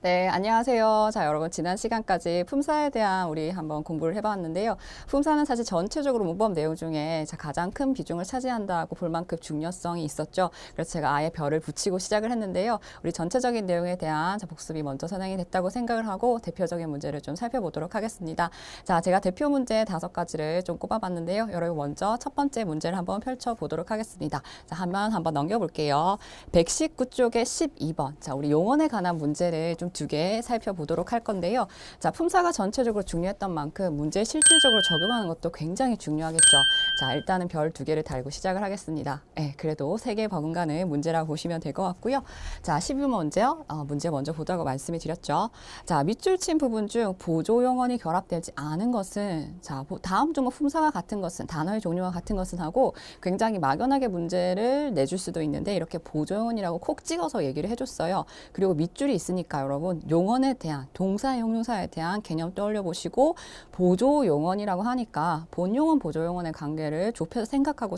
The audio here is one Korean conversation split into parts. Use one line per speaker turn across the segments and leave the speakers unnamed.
네, 안녕하세요. 자, 여러분, 지난 시간까지 품사에 대한 우리 한번 공부를 해봤는데요. 품사는 사실 전체적으로 문법 내용 중에 가장 큰 비중을 차지한다고 볼 만큼 중요성이 있었죠. 그래서 제가 아예 별을 붙이고 시작을 했는데요. 우리 전체적인 내용에 대한 복습이 먼저 선행이 됐다고 생각을 하고 대표적인 문제를 좀 살펴보도록 하겠습니다. 자, 제가 대표 문제 5가지를 좀 꼽아봤는데요. 여러분, 먼저 첫 번째 문제를 한번 펼쳐보도록 하겠습니다. 자, 한번 넘겨볼게요. 119쪽에 12번. 자, 우리 용언에 관한 문제를 좀 2개 살펴보도록 할 건데요. 자, 품사가 전체적으로 중요했던 만큼 문제에 실질적으로 적용하는 것도 굉장히 중요하겠죠. 자, 일단은 별 2개를 달고 시작을 하겠습니다. 네, 그래도 3개 버금가는 문제라고 보시면 될 것 같고요. 자, 12번 문제요. 문제 먼저 보자고 말씀을 드렸죠. 자, 밑줄 친 부분 중 보조 용언이 결합되지 않은 것은, 자, 다음 중 품사가 같은 것은, 단어의 종류와 같은 것은 하고 굉장히 막연하게 문제를 내줄 수도 있는데 이렇게 보조 용언이라고 콕 찍어서 얘기를 해줬어요. 그리고 밑줄이 있으니까 여러분 용언에 대한 동사 형용사에 대한 개념 떠올려 보시고 보조 용언이라고 하니까 본용언 보조 용언의 관계를 좁혀서 생각하고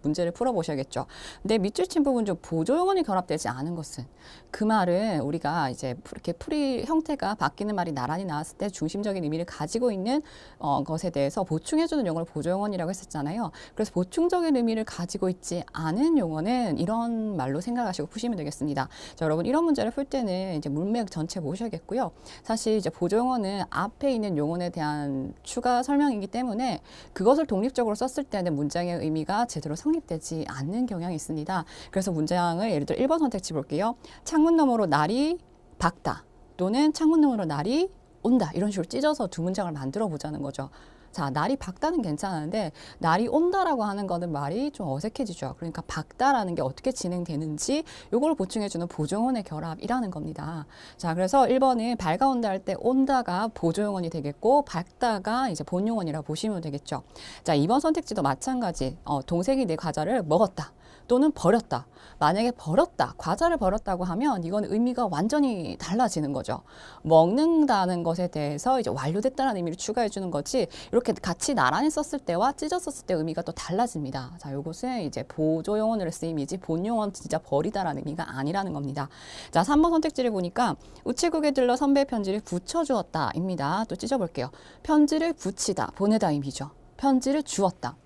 문제를 풀어 보셔야겠죠. 근데 밑줄 친 부분 중 보조 용언이 결합되지 않은 것은, 그 말은 우리가 이제 이렇게 풀이 형태가 바뀌는 말이 나란히 나왔을 때 중심적인 의미를 가지고 있는 것에 대해서 보충해주는 용어를 보조 용언이라고 했었잖아요. 그래서 보충적인 의미를 가지고 있지 않은 용어는 이런 말로 생각하시고 푸시면 되겠습니다. 자, 여러분 이런 문제를 풀 때는 이제 문맥 전체 보셔야겠고요. 사실 이제 보조 용어는 앞에 있는 용언에 대한 추가 설명이기 때문에 그것을 독립적으로 썼을 때는 문장의 의미가 제대로 성립되지 않는 경향이 있습니다. 그래서 문장을 예를 들어 1번 선택지 볼게요. 창문 너머로 날이 밝다 또는 창문 너머로 날이 온다, 이런 식으로 찢어서 2문장을 만들어 보자는 거죠. 자, 날이 밝다는 괜찮은데 날이 온다라고 하는 거는 말이 좀 어색해지죠. 그러니까 밝다라는 게 어떻게 진행되는지 요걸 보충해주는 보조용언의 결합이라는 겁니다. 자, 그래서 1번은 밝아온다 할 때 온다가 보조용언이 되겠고 밝다가 이제 본용언이라 보시면 되겠죠. 자, 2번 선택지도 마찬가지. 동생이 내 과자를 먹었다 또는 버렸다. 만약에 버렸다, 과자를 버렸다고 하면 이건 의미가 완전히 달라지는 거죠. 먹는다는 것에 대해서 이제 완료됐다는 의미를 추가해 주는 거지, 이렇게 같이 나란히 썼을 때와 찢어 썼을 때 의미가 또 달라집니다. 자, 요것은 이제 보조 용언으로 쓰임이지 본 용언 진짜 버리다라는 의미가 아니라는 겁니다. 자, 3번 선택지를 보니까 우체국에 들러 선배의 편지를 붙여주었다입니다. 또 찢어볼게요. 편지를 붙이다, 보내다 의미죠. 편지를 주었다.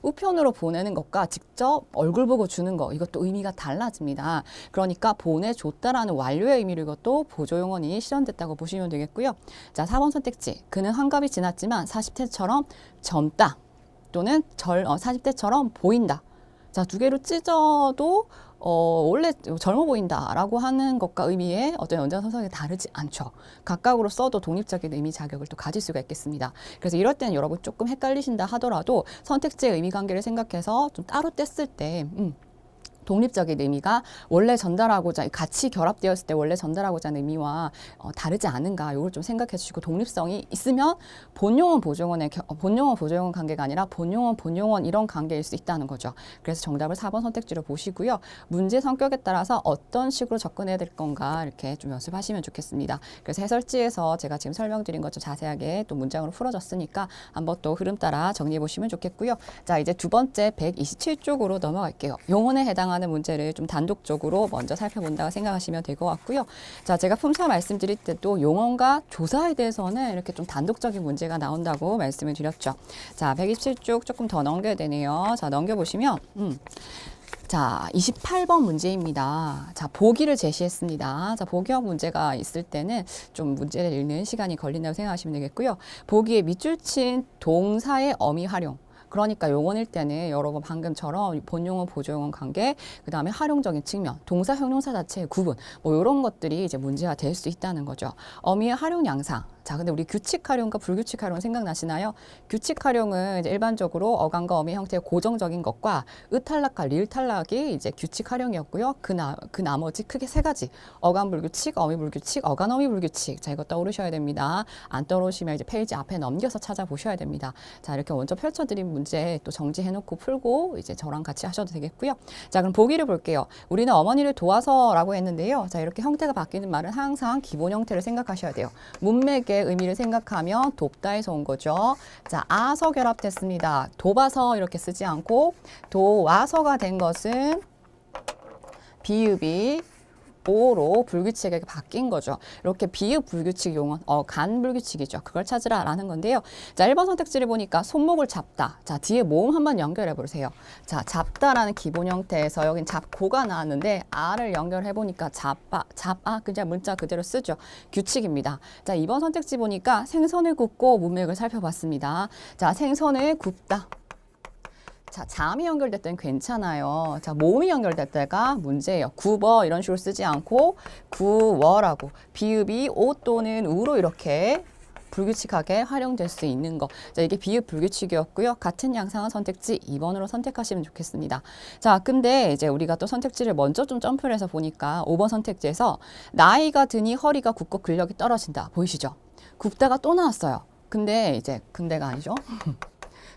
우편으로 보내는 것과 직접 얼굴 보고 주는 거, 이것도 의미가 달라집니다. 그러니까 보내줬다라는 완료의 의미로 이것도 보조용언이 실현됐다고 보시면 되겠고요. 자, 4번 선택지. 그는 환갑이 지났지만 40대처럼 젊다 또는 40대처럼 보인다. 자, 2개로 찢어도 원래 젊어 보인다라고 하는 것과 의미의 어떤 연장선상이 다르지 않죠. 각각으로 써도 독립적인 의미 자격을 또 가질 수가 있겠습니다. 그래서 이럴 때는 여러분 조금 헷갈리신다 하더라도 선택지의 의미 관계를 생각해서 좀 따로 뗐을 때 독립적인 의미가 원래 전달하고자 같이 결합되었을 때 원래 전달하고자 하는 의미와 다르지 않은가, 이걸 좀 생각해 주시고 독립성이 있으면 본용언 보조용언의 본용언 보조용언 관계가 아니라 본용언 본용언 이런 관계일 수 있다는 거죠. 그래서 정답을 4번 선택지로 보시고요. 문제 성격에 따라서 어떤 식으로 접근해야 될 건가 이렇게 좀 연습하시면 좋겠습니다. 그래서 해설지에서 제가 지금 설명드린 것 좀 자세하게 또 문장으로 풀어졌으니까 한번 또 흐름 따라 정리해 보시면 좋겠고요. 자, 이제 2번째 127쪽으로 넘어갈게요. 용언에 해당하는 문제를 좀 단독적으로 먼저 살펴본다고 생각하시면 될 것 같고요. 자, 제가 품사 말씀드릴 때도 용언과 조사에 대해서는 이렇게 좀 단독적인 문제가 나온다고 말씀을 드렸죠. 자, 127쪽 조금 더 넘겨야 되네요. 자, 넘겨보시면 자, 28번 문제입니다. 자, 보기를 제시했습니다. 자, 보기형 문제가 있을 때는 좀 문제를 읽는 시간이 걸린다고 생각하시면 되겠고요. 보기에 밑줄 친 동사의 어미 활용. 그러니까 용언일 때는 여러분 방금처럼 본용언, 보조용언 관계, 그 다음에 활용적인 측면, 동사, 형용사 자체의 구분, 뭐 이런 것들이 이제 문제가 될 수 있다는 거죠. 어미의 활용 양상. 자, 근데 우리 규칙 활용과 불규칙 활용 생각나시나요? 규칙 활용은 이제 일반적으로 어간과 어미 형태의 고정적인 것과 의탈락과 리을탈락이 이제 규칙 활용이었고요. 그 나머지 크게 3가지. 어간 불규칙, 어미 불규칙, 어간 어미 불규칙. 자, 이거 떠오르셔야 됩니다. 안 떠오르시면 이제 페이지 앞에 넘겨서 찾아보셔야 됩니다. 자, 이렇게 먼저 펼쳐드린 문제 또 정지해놓고 풀고 이제 저랑 같이 하셔도 되겠고요. 자, 그럼 보기를 볼게요. 우리는 어머니를 도와서라고 했는데요. 자, 이렇게 형태가 바뀌는 말은 항상 기본 형태를 생각하셔야 돼요. 문맥의 의미를 생각하면 돕다에서 온 거죠. 자, 아서 결합됐습니다. 돕아서 이렇게 쓰지 않고 도와서가 된 것은 비읍이 O로 불규칙하게 바뀐 거죠. 이렇게 비읍 불규칙 용언, 간 불규칙이죠. 그걸 찾으라라는 건데요. 자, 1번 선택지를 보니까 손목을 잡다. 자, 뒤에 모음 한번 연결해 보세요. 자, 잡다라는 기본 형태에서 여긴 잡고가 나왔는데 R을 연결해 보니까 잡아 그냥 문자 그대로 쓰죠. 규칙입니다. 자, 2번 선택지 보니까 생선을 굽고 문맥을 살펴봤습니다. 자, 생선을 굽다. 자, 잠이 연결될 때는 괜찮아요. 자, 모음이 연결될 때가 문제예요. 굽어 이런 식으로 쓰지 않고 구워라고 비읍이 오 또는 우로 이렇게 불규칙하게 활용될 수 있는 거. 자, 이게 비읍 불규칙이었고요. 같은 양상의 선택지 2번으로 선택하시면 좋겠습니다. 자, 근데 이제 우리가 또 선택지를 먼저 좀 점프를 해서 보니까 5번 선택지에서 나이가 드니 허리가 굽고 근력이 떨어진다. 보이시죠? 굽다가 또 나왔어요. 근데 이제 근데가 아니죠.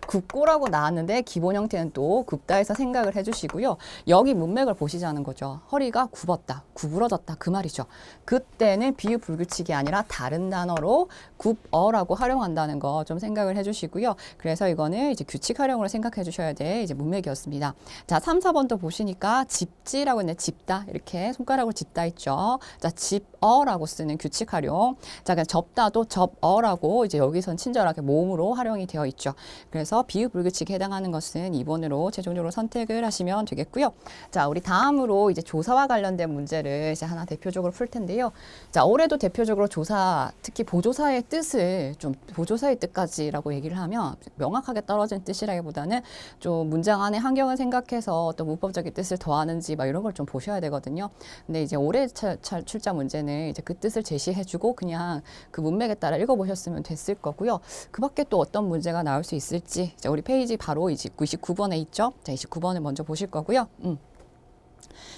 굽고라고 나왔는데 기본 형태는 또 굽다에서 생각을 해주시고요. 여기 문맥을 보시자는 거죠. 허리가 굽었다, 구부러졌다 그 말이죠. 그때는 비읍 불규칙이 아니라 다른 단어로 굽어라고 활용한다는 거 좀 생각을 해주시고요. 그래서 이거는 이제 규칙 활용으로 생각해 주셔야 돼 이제 문맥이었습니다. 자, 3, 4번도 보시니까 집지라고 있네. 집다 이렇게 손가락으로 집다 있죠. 자, 집어라고 쓰는 규칙 활용. 자, 그냥 접다도 접어라고 이제 여기선 친절하게 모음으로 활용이 되어 있죠. 그래서 비읍 불규칙에 해당하는 것은 2번으로 최종적으로 선택을 하시면 되겠고요. 자, 우리 다음으로 이제 조사와 관련된 문제를 이제 하나 대표적으로 풀 텐데요. 자, 올해도 대표적으로 조사, 특히 보조사의 뜻을 좀 보조사의 뜻까지라고 얘기를 하면 명확하게 떨어진 뜻이라기보다는 좀 문장 안에 환경을 생각해서 어떤 문법적인 뜻을 더하는지 막 이런 걸 좀 보셔야 되거든요. 근데 이제 올해 출제 문제는 이제 그 뜻을 제시해주고 그냥 그 문맥에 따라 읽어보셨으면 됐을 거고요. 그 밖에 또 어떤 문제가 나올 수 있을지 자, 우리 페이지 바로 이제 99번에 있죠. 자, 29번을 먼저 보실 거고요.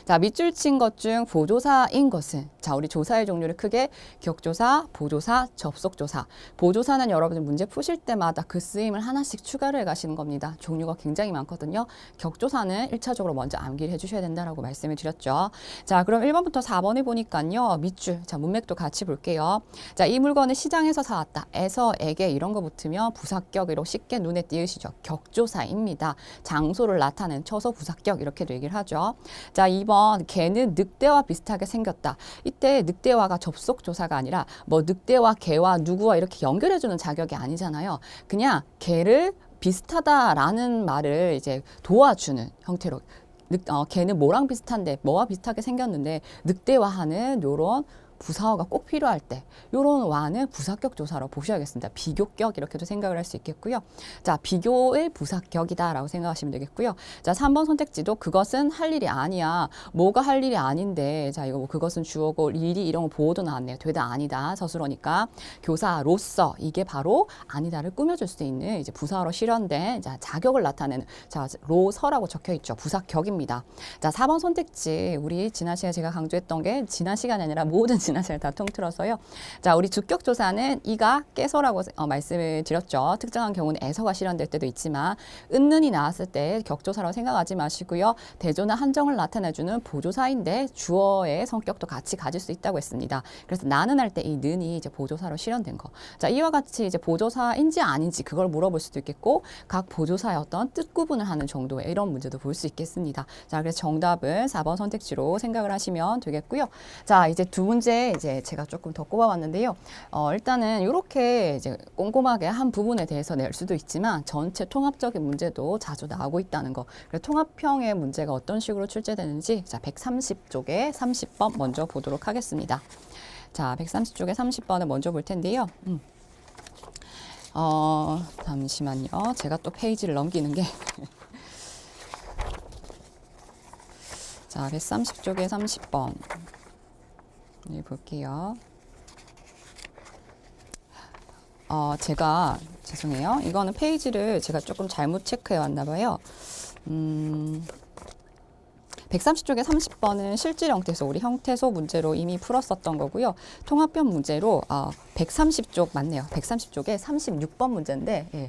자, 밑줄 친 것 중 보조사인 것은 자, 우리 조사의 종류를 크게 격조사, 보조사, 접속조사. 보조사는 여러분들 문제 푸실 때마다 그 쓰임을 하나씩 추가를 해 가시는 겁니다. 종류가 굉장히 많거든요. 격조사는 1차적으로 먼저 암기를 해주셔야 된다라고 말씀을 드렸죠. 자, 그럼 1번부터 4번을 보니까요. 밑줄, 자, 문맥도 같이 볼게요. 자, 이 물건을 시장에서 사왔다. 에서, 에게 이런 거 붙으면 부사격으로 쉽게 눈에 띄으시죠. 격조사입니다. 장소를 나타낸 처소 부사격 이렇게도 얘기를 하죠. 자, 2번 개는 늑대와 비슷하게 생겼다. 이때 늑대와가 접속조사가 아니라 뭐 늑대와 개와 누구와 이렇게 연결해주는 자격이 아니잖아요. 그냥 개를 비슷하다라는 말을 이제 도와주는 형태로 개는 뭐랑 비슷한데 뭐와 비슷하게 생겼는데 늑대와하는 요런 부사어가 꼭 필요할 때 요런 와는 부사격 조사로 보셔야겠습니다. 비교격 이렇게도 생각을 할 수 있겠고요. 자, 비교의 부사격이다라고 생각하시면 되겠고요. 자, 3번 선택지도 그것은 할 일이 아니야. 뭐가 할 일이 아닌데 자, 이거 뭐 그것은 주어고 일이 이런 거 보호도 나왔네요. 되다 아니다 서술어니까 교사로서 이게 바로 아니다를 꾸며줄 수 있는 이제 부사어로 실현된 자, 자격을 나타내는 자, 로서라고 적혀 있죠. 부사격입니다. 자, 4번 선택지 우리 지난 시간에 제가 강조했던 게 지난 시간이 아니라 모든 지난 시간을 다 통틀어서요. 자, 우리 주격조사는 이가 깨서라고 말씀을 드렸죠. 특정한 경우는 에서가 실현될 때도 있지만 은는이 나왔을 때 격조사라고 생각하지 마시고요. 대조나 한정을 나타내주는 보조사인데 주어의 성격도 같이 가질 수 있다고 했습니다. 그래서 나는 할 때 이 는이 이제 보조사로 실현된 거. 자, 이와 같이 이제 보조사인지 아닌지 그걸 물어볼 수도 있겠고 각 보조사의 어떤 뜻 구분을 하는 정도의 이런 문제도 볼 수 있겠습니다. 자, 그래서 정답은 4번 선택지로 생각을 하시면 되겠고요. 자, 이제 두 문제 이제 제가 조금 더 꼽아봤는데요. 일단은 이렇게 이제 꼼꼼하게 한 부분에 대해서 낼 수도 있지만 전체 통합적인 문제도 자주 나오고 있다는 거. 그래서 통합형의 문제가 어떤 식으로 출제되는지 자, 130쪽에 30번 먼저 보도록 하겠습니다. 자, 130쪽에 30번을 먼저 볼 텐데요. 잠시만요. 제가 또 페이지를 넘기는 게 자, 130쪽에 30번 네, 볼게요. 제가 죄송해요. 이거는 페이지를 제가 조금 잘못 체크해 왔나 봐요. 130쪽에 30번은 실질 형태소, 우리 형태소 문제로 이미 풀었었던 거고요. 통합형 문제로 130쪽 맞네요. 130쪽에 36번 문제인데 예.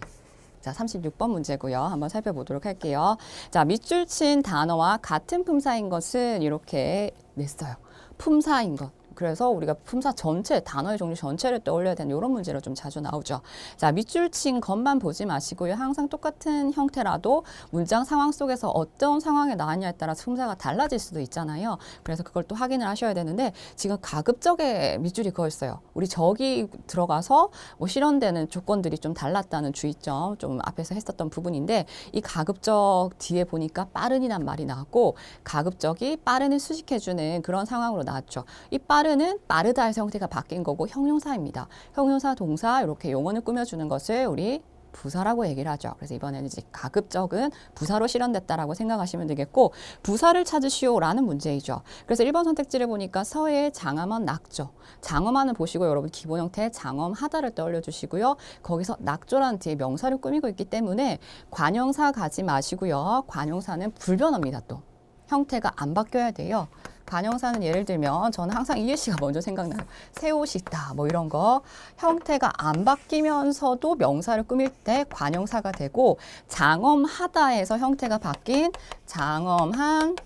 자, 36번 문제고요. 한번 살펴보도록 할게요. 자, 밑줄 친 단어와 같은 품사인 것은 이렇게 냈어요. 품사인 것. 그래서 우리가 품사 전체, 단어의 종류 전체를 떠올려야 되는 이런 문제로 좀 자주 나오죠. 자, 밑줄 친 것만 보지 마시고요. 항상 똑같은 형태라도 문장 상황 속에서 어떤 상황에 나왔냐에 따라서 품사가 달라질 수도 있잖아요. 그래서 그걸 또 확인을 하셔야 되는데 지금 가급적의 밑줄이 그거 있어요. 우리 저기 들어가서 뭐 실현되는 조건들이 좀 달랐다는 주의점 좀 앞에서 했었던 부분인데 이 가급적 뒤에 보니까 빠른이란 말이 나왔고 가급적이 빠른을 수식해주는 그런 상황으로 나왔죠. 이 빠른은 빠르다에서 형태가 바뀐 거고 형용사입니다. 형용사, 동사 이렇게 용어를 꾸며주는 것을 우리 부사라고 얘기를 하죠. 그래서 이번에는 이제 가급적은 부사로 실현됐다라고 생각하시면 되겠고 부사를 찾으시오라는 문제이죠. 그래서 1번 선택지를 보니까 서해 장엄한 낙조. 장엄한을 보시고 여러분 기본 형태 장엄하다를 떠올려 주시고요. 거기서 낙조라는 뒤에 명사를 꾸미고 있기 때문에 관형사 가지 마시고요. 관형사는 불변합니다. 또 형태가 안 바뀌어야 돼요. 관형사는 예를 들면 저는 항상 이해시가 먼저 생각나요. 새 옷이 있다 뭐 이런 거 형태가 안 바뀌면서도 명사를 꾸밀 때 관형사가 되고 장엄하다에서 형태가 바뀐 장엄한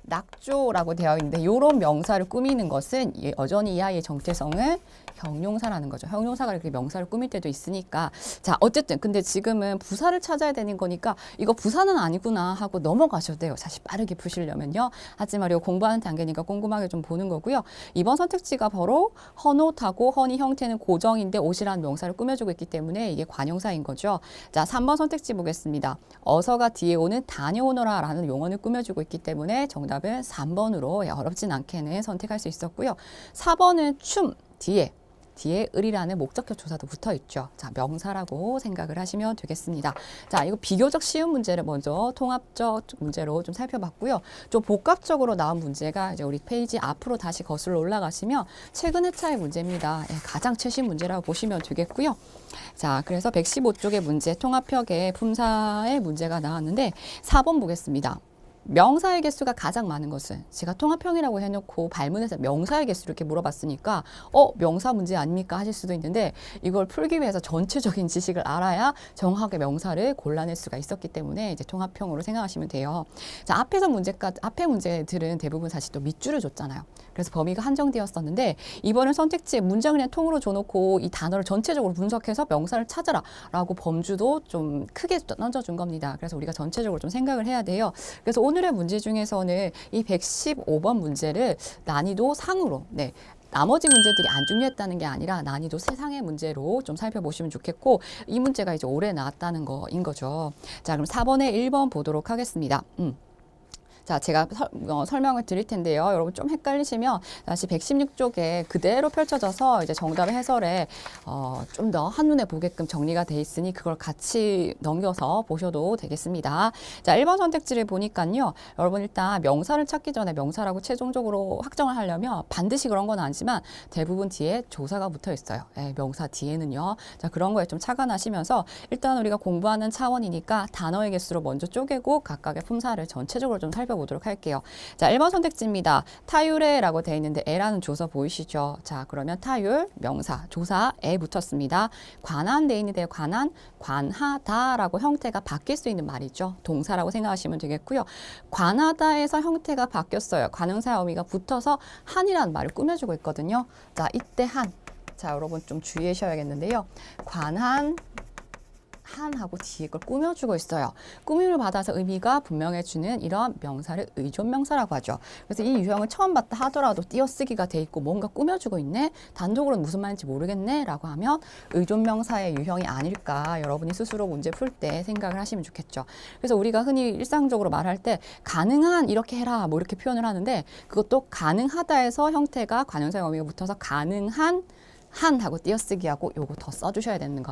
낙조라고 되어 있는데 이런 명사를 꾸미는 것은 여전히 이 아이의 정체성은 형용사라는 거죠. 형용사가 이렇게 명사를 꾸밀 때도 있으니까 자 어쨌든 근데 지금은 부사를 찾아야 되는 거니까 이거 부사는 아니구나 하고 넘어가셔도 돼요. 사실 빠르게 푸시려면요. 하지만 이거 공부하는 단계니까 꼼꼼하게 좀 보는 거고요. 이번 선택지가 바로 헌옷하고 헌이 형태는 고정인데 옷이라는 명사를 꾸며주고 있기 때문에 이게 관형사인 거죠. 자 3번 선택지 보겠습니다. 어서가 뒤에 오는 다녀오너라 라는 용어를 꾸며주고 있기 때문에 정답은 3번으로 어렵진 않게는 선택할 수 있었고요. 4번은 춤 뒤에 을이라는 목적격 조사도 붙어 있죠. 자, 명사라고 생각을 하시면 되겠습니다. 자, 이거 비교적 쉬운 문제를 먼저 통합적 문제로 좀 살펴봤고요. 좀 복합적으로 나온 문제가 이제 우리 페이지 앞으로 다시 거슬러 올라가시면 최근 회차의 문제입니다. 예, 가장 최신 문제라고 보시면 되겠고요. 자, 그래서 115쪽의 문제 통합형의 품사의 문제가 나왔는데 4번 보겠습니다. 명사의 개수가 가장 많은 것은 제가 통합형이라고 해놓고 발문에서 명사의 개수를 이렇게 물어봤으니까 명사 문제 아닙니까 하실 수도 있는데 이걸 풀기 위해서 전체적인 지식을 알아야 정확하게 명사를 골라낼 수가 있었기 때문에 이제 통합형으로 생각하시면 돼요. 자, 앞에 문제들은 대부분 사실 또 밑줄을 줬잖아요. 그래서 범위가 한정되었었는데 이번엔 선택지에 문장을 그냥 통으로 줘놓고 이 단어를 전체적으로 분석해서 명사를 찾으라 라고 범주도 좀 크게 던져준 겁니다. 그래서 우리가 전체적으로 좀 생각을 해야 돼요. 그래서 오늘의 문제 중에서는 이 115번 문제를 난이도 상으로 나머지 문제들이 안 중요했다는 게 아니라 난이도 세상의 문제로 좀 살펴보시면 좋겠고 이 문제가 이제 올해 나왔다는 거인 거죠. 자, 그럼 4번에 1번 보도록 하겠습니다. 자, 제가 설명을 드릴 텐데요. 여러분 좀 헷갈리시면 다시 116쪽에 그대로 펼쳐져서 이제 정답의 해설에 좀 더 한눈에 보게끔 정리가 돼 있으니 그걸 같이 넘겨서 보셔도 되겠습니다. 자, 1번 선택지를 보니까요. 여러분 일단 명사를 찾기 전에 명사라고 최종적으로 확정을 하려면 반드시 그런 건 아니지만 대부분 뒤에 조사가 붙어 있어요. 명사 뒤에는요. 자, 그런 거에 좀 착안하시면서 일단 우리가 공부하는 차원이니까 단어의 개수로 먼저 쪼개고 각각의 품사를 전체적으로 좀 살펴보도록 할게요. 자, 1번 선택지입니다. 타율에라고 되어 있는데 에라는 조사 보이시죠? 자, 그러면 타율, 명사, 조사, 에 붙었습니다. 관한 돼 있는데 관한, 관하다라고 형태가 바뀔 수 있는 말이죠. 동사라고 생각하시면 되겠고요. 관하다에서 형태가 바뀌었어요. 관형사의 어미가 붙어서 한이라는 말을 꾸며주고 있거든요. 자, 이때 한. 자, 여러분 좀 주의하셔야겠는데요. 관한, 한하고 뒤에 걸 꾸며주고 있어요. 꾸밈을 받아서 의미가 분명해지는 이런 명사를 의존명사라고 하죠. 그래서 이 유형을 처음 봤다 하더라도 띄어쓰기가 돼 있고 뭔가 꾸며주고 있네? 단독으로는 무슨 말인지 모르겠네? 라고 하면 의존명사의 유형이 아닐까 여러분이 스스로 문제 풀 때 생각을 하시면 좋겠죠. 그래서 우리가 흔히 일상적으로 말할 때 가능한 이렇게 해라 뭐 이렇게 표현을 하는데 그것도 가능하다에서 형태가 관형사의 어미가 붙어서 가능한 한하고 띄어쓰기하고 요거 더 써주셔야 되는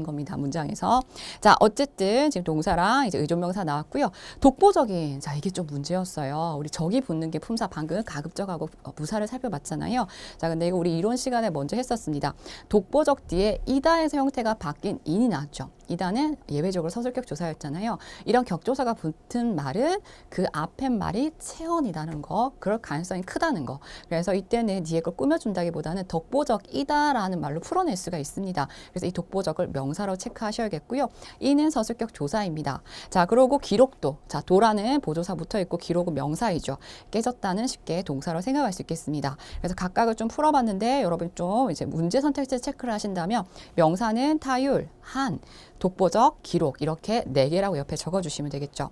겁니다. 문장에서. 자, 어쨌든 지금 동사랑 이제 의존명사 나왔고요. 독보적인, 자, 이게 좀 문제였어요. 우리 적이 붙는 게 품사 방금 가급적하고 부사를 살펴봤잖아요. 자, 근데 이거 우리 이론 시간에 먼저 했었습니다. 독보적 뒤에 이다에서 형태가 바뀐 인이 나왔죠. 이다는 예외적으로 서술격 조사였잖아요. 이런 격조사가 붙은 말은 그 앞에 말이 체언이라는 거, 그럴 가능성이 크다는 거. 그래서 이때는 뒤에 걸 꾸며준다기보다는 독보적이다라는 말로 풀어낼 수가 있습니다. 그래서 이 독보적을 명사로 체크하셔야겠고요. 이는 서술격 조사입니다. 자, 그리고 기록도. 자, 도라는 보조사 붙어 있고 기록은 명사이죠. 깨졌다는 쉽게 동사로 생각할 수 있겠습니다. 그래서 각각을 좀 풀어봤는데 여러분 좀 이제 문제 선택지 체크를 하신다면 명사는 타율, 한, 독보적, 기록 이렇게 4개라고 옆에 적어주시면 되겠죠.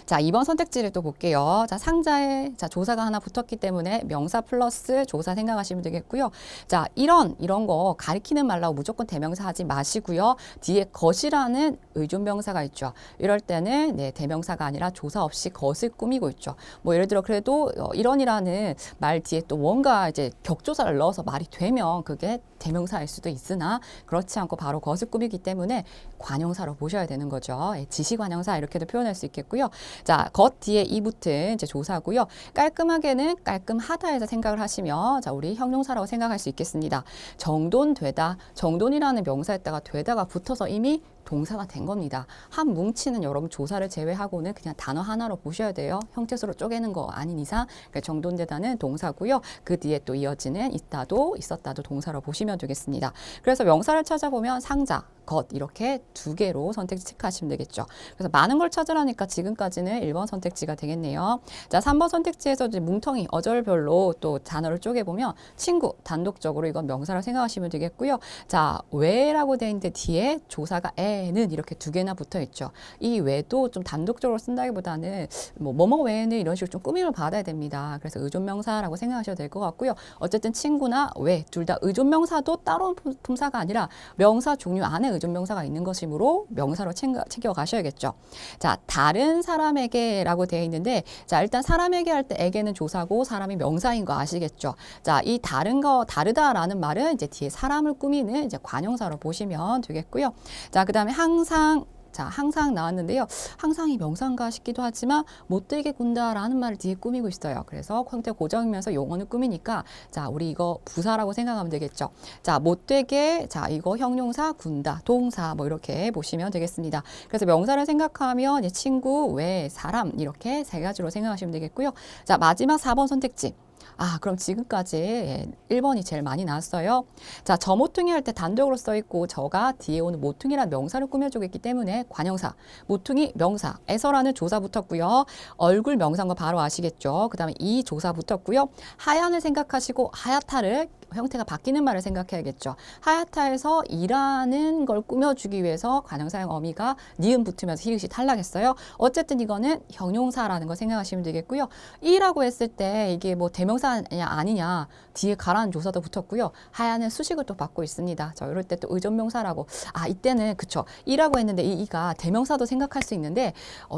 자, 2번 선택지를 또 볼게요. 자, 상자에 자, 조사가 하나 붙었기 때문에 명사 플러스 조사 생각하시면 되겠고요. 자, 이런 거 가리키는 말라고 무조건 대명사 하지 마시고요. 뒤에 것이라는 의존명사가 있죠. 이럴 때는 네, 대명사가 아니라 조사 없이 것을 꾸미고 있죠. 뭐 예를 들어 그래도 이런이라는 말 뒤에 또 뭔가 이제 격조사를 넣어서 말이 되면 그게 대명사일 수도 있으나 그렇지 않고 바로 것을 꾸미기 때문에 관형사로 보셔야 되는 거죠. 지시관형사 이렇게도 표현할 수 있겠고요. 자, 것 뒤에 이 붙은 이제 조사고요. 깔끔하게는 깔끔하다에서 생각을 하시면 자, 우리 형용사라고 생각할 수 있겠습니다. 정돈되다, 정돈이라는 명사에다가 되다가 붙어서 이미 동사가 된 겁니다. 한 뭉치는 여러분 조사를 제외하고는 그냥 단어 하나로 보셔야 돼요. 형태수로 쪼개는 거 아닌 이상. 그러니까 정돈되다는 동사고요. 그 뒤에 또 이어지는 있다도 있었다도 동사로 보시면 되겠습니다. 그래서 명사를 찾아보면 상자, 것 이렇게 2개로 선택지 체크하시면 되겠죠. 그래서 많은 걸 찾으라니까 지금까지는 1번 선택지가 되겠네요. 자, 3번 선택지에서 이제 뭉텅이 어절별로 또 단어를 쪼개보면 친구 단독적으로 이건 명사로 생각하시면 되겠고요. 자, 왜라고 되어 있는데 뒤에 조사가 는 이렇게 2개나 붙어 있죠. 이 외도 좀 단독적으로 쓴다기보다는 뭐뭐 외에는 이런 식으로 좀 꾸밈을 받아야 됩니다. 그래서 의존명사라고 생각하셔도 될 것 같고요. 어쨌든 친구나 왜 둘 다 의존명사도 따로 품사가 아니라 명사 종류 안에 의존명사가 있는 것이므로 명사로 챙겨 가셔야겠죠. 자, 다른 사람에게라고 되어 있는데 자, 일단 사람에게 할 때 에게는 조사고 사람이 명사인 거 아시겠죠. 자, 이 다른 거 다르다라는 말은 이제 뒤에 사람을 꾸미는 이제 관형사로 보시면 되겠고요. 자, 그다음에 항상 자, 항상 나왔는데요. 항상이 명사인가 싶기도 하지만 못되게 군다라는 말을 뒤에 꾸미고 있어요. 그래서 형태 고정이면서 용어는 꾸미니까 자, 우리 이거 부사라고 생각하면 되겠죠. 자, 못되게 자, 이거 형용사 군다, 동사 뭐 이렇게 보시면 되겠습니다. 그래서 명사를 생각하면 이제 친구, 왜, 사람 이렇게 3가지로 생각하시면 되겠고요. 자, 마지막 4번 선택지. 아, 그럼 지금까지 1번이 제일 많이 나왔어요. 자, 저 모퉁이 할 때 단독으로 써 있고 저가 뒤에 오는 모퉁이라는 명사를 꾸며주고 있기 때문에 관형사, 모퉁이 명사, 에서라는 조사 붙었고요. 얼굴 명사인 거 바로 아시겠죠? 그 다음에 이 조사 붙었고요. 하얀을 생각하시고 하얗다를 형태가 바뀌는 말을 생각해야겠죠. 하얗다에서 이라는 걸 꾸며주기 위해서 관형사형 어미가 니은 붙으면서 히읗이 탈락했어요. 어쨌든 이거는 형용사라는 거 생각하시면 되겠고요. 이라고 했을 때 이게 뭐 대명사냐 아니냐 뒤에 가라는 조사도 붙었고요. 하얀은 수식을 또 받고 있습니다. 자, 이럴 때 또 의존명사라고 아 이때는 그쵸 이라고 했는데 이가 대명사도 생각할 수 있는데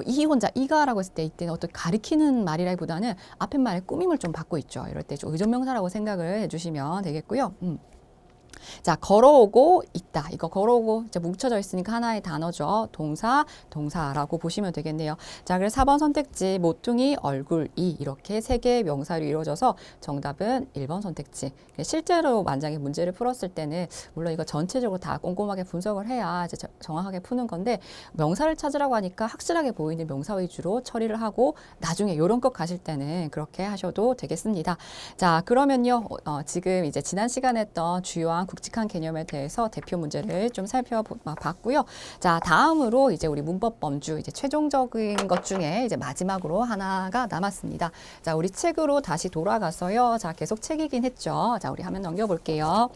이 혼자 이가라고 했을 때 이때는 어떤 가리키는 말이라기보다는 앞에 말에 꾸밈을 좀 받고 있죠. 이럴 때 좀 의존명사라고 생각을 해주시면 되겠고요. 자, 걸어오고 있다. 이거 걸어오고 이제 뭉쳐져 있으니까 하나의 단어죠. 동사, 동사라고 보시면 되겠네요. 자, 그래서 4번 선택지 모퉁이, 얼굴, 이 이렇게 3개의 명사로 이루어져서 정답은 1번 선택지. 실제로 만약에 문제를 풀었을 때는 물론 이거 전체적으로 다 꼼꼼하게 분석을 해야 이제 정확하게 푸는 건데 명사를 찾으라고 하니까 확실하게 보이는 명사 위주로 처리를 하고 나중에 이런 것 가실 때는 그렇게 하셔도 되겠습니다. 자, 그러면요. 지금 이제 지난 시간에 했던 주요한 굵직한 개념에 대해서 대표 문제를 좀 살펴봤고요. 자, 다음으로 이제 우리 문법 범주 이제 최종적인 것 중에 이제 마지막으로 하나가 남았습니다. 자, 우리 책으로 다시 돌아가서요. 자, 계속 책이긴 했죠. 자, 우리 화면 넘겨볼게요.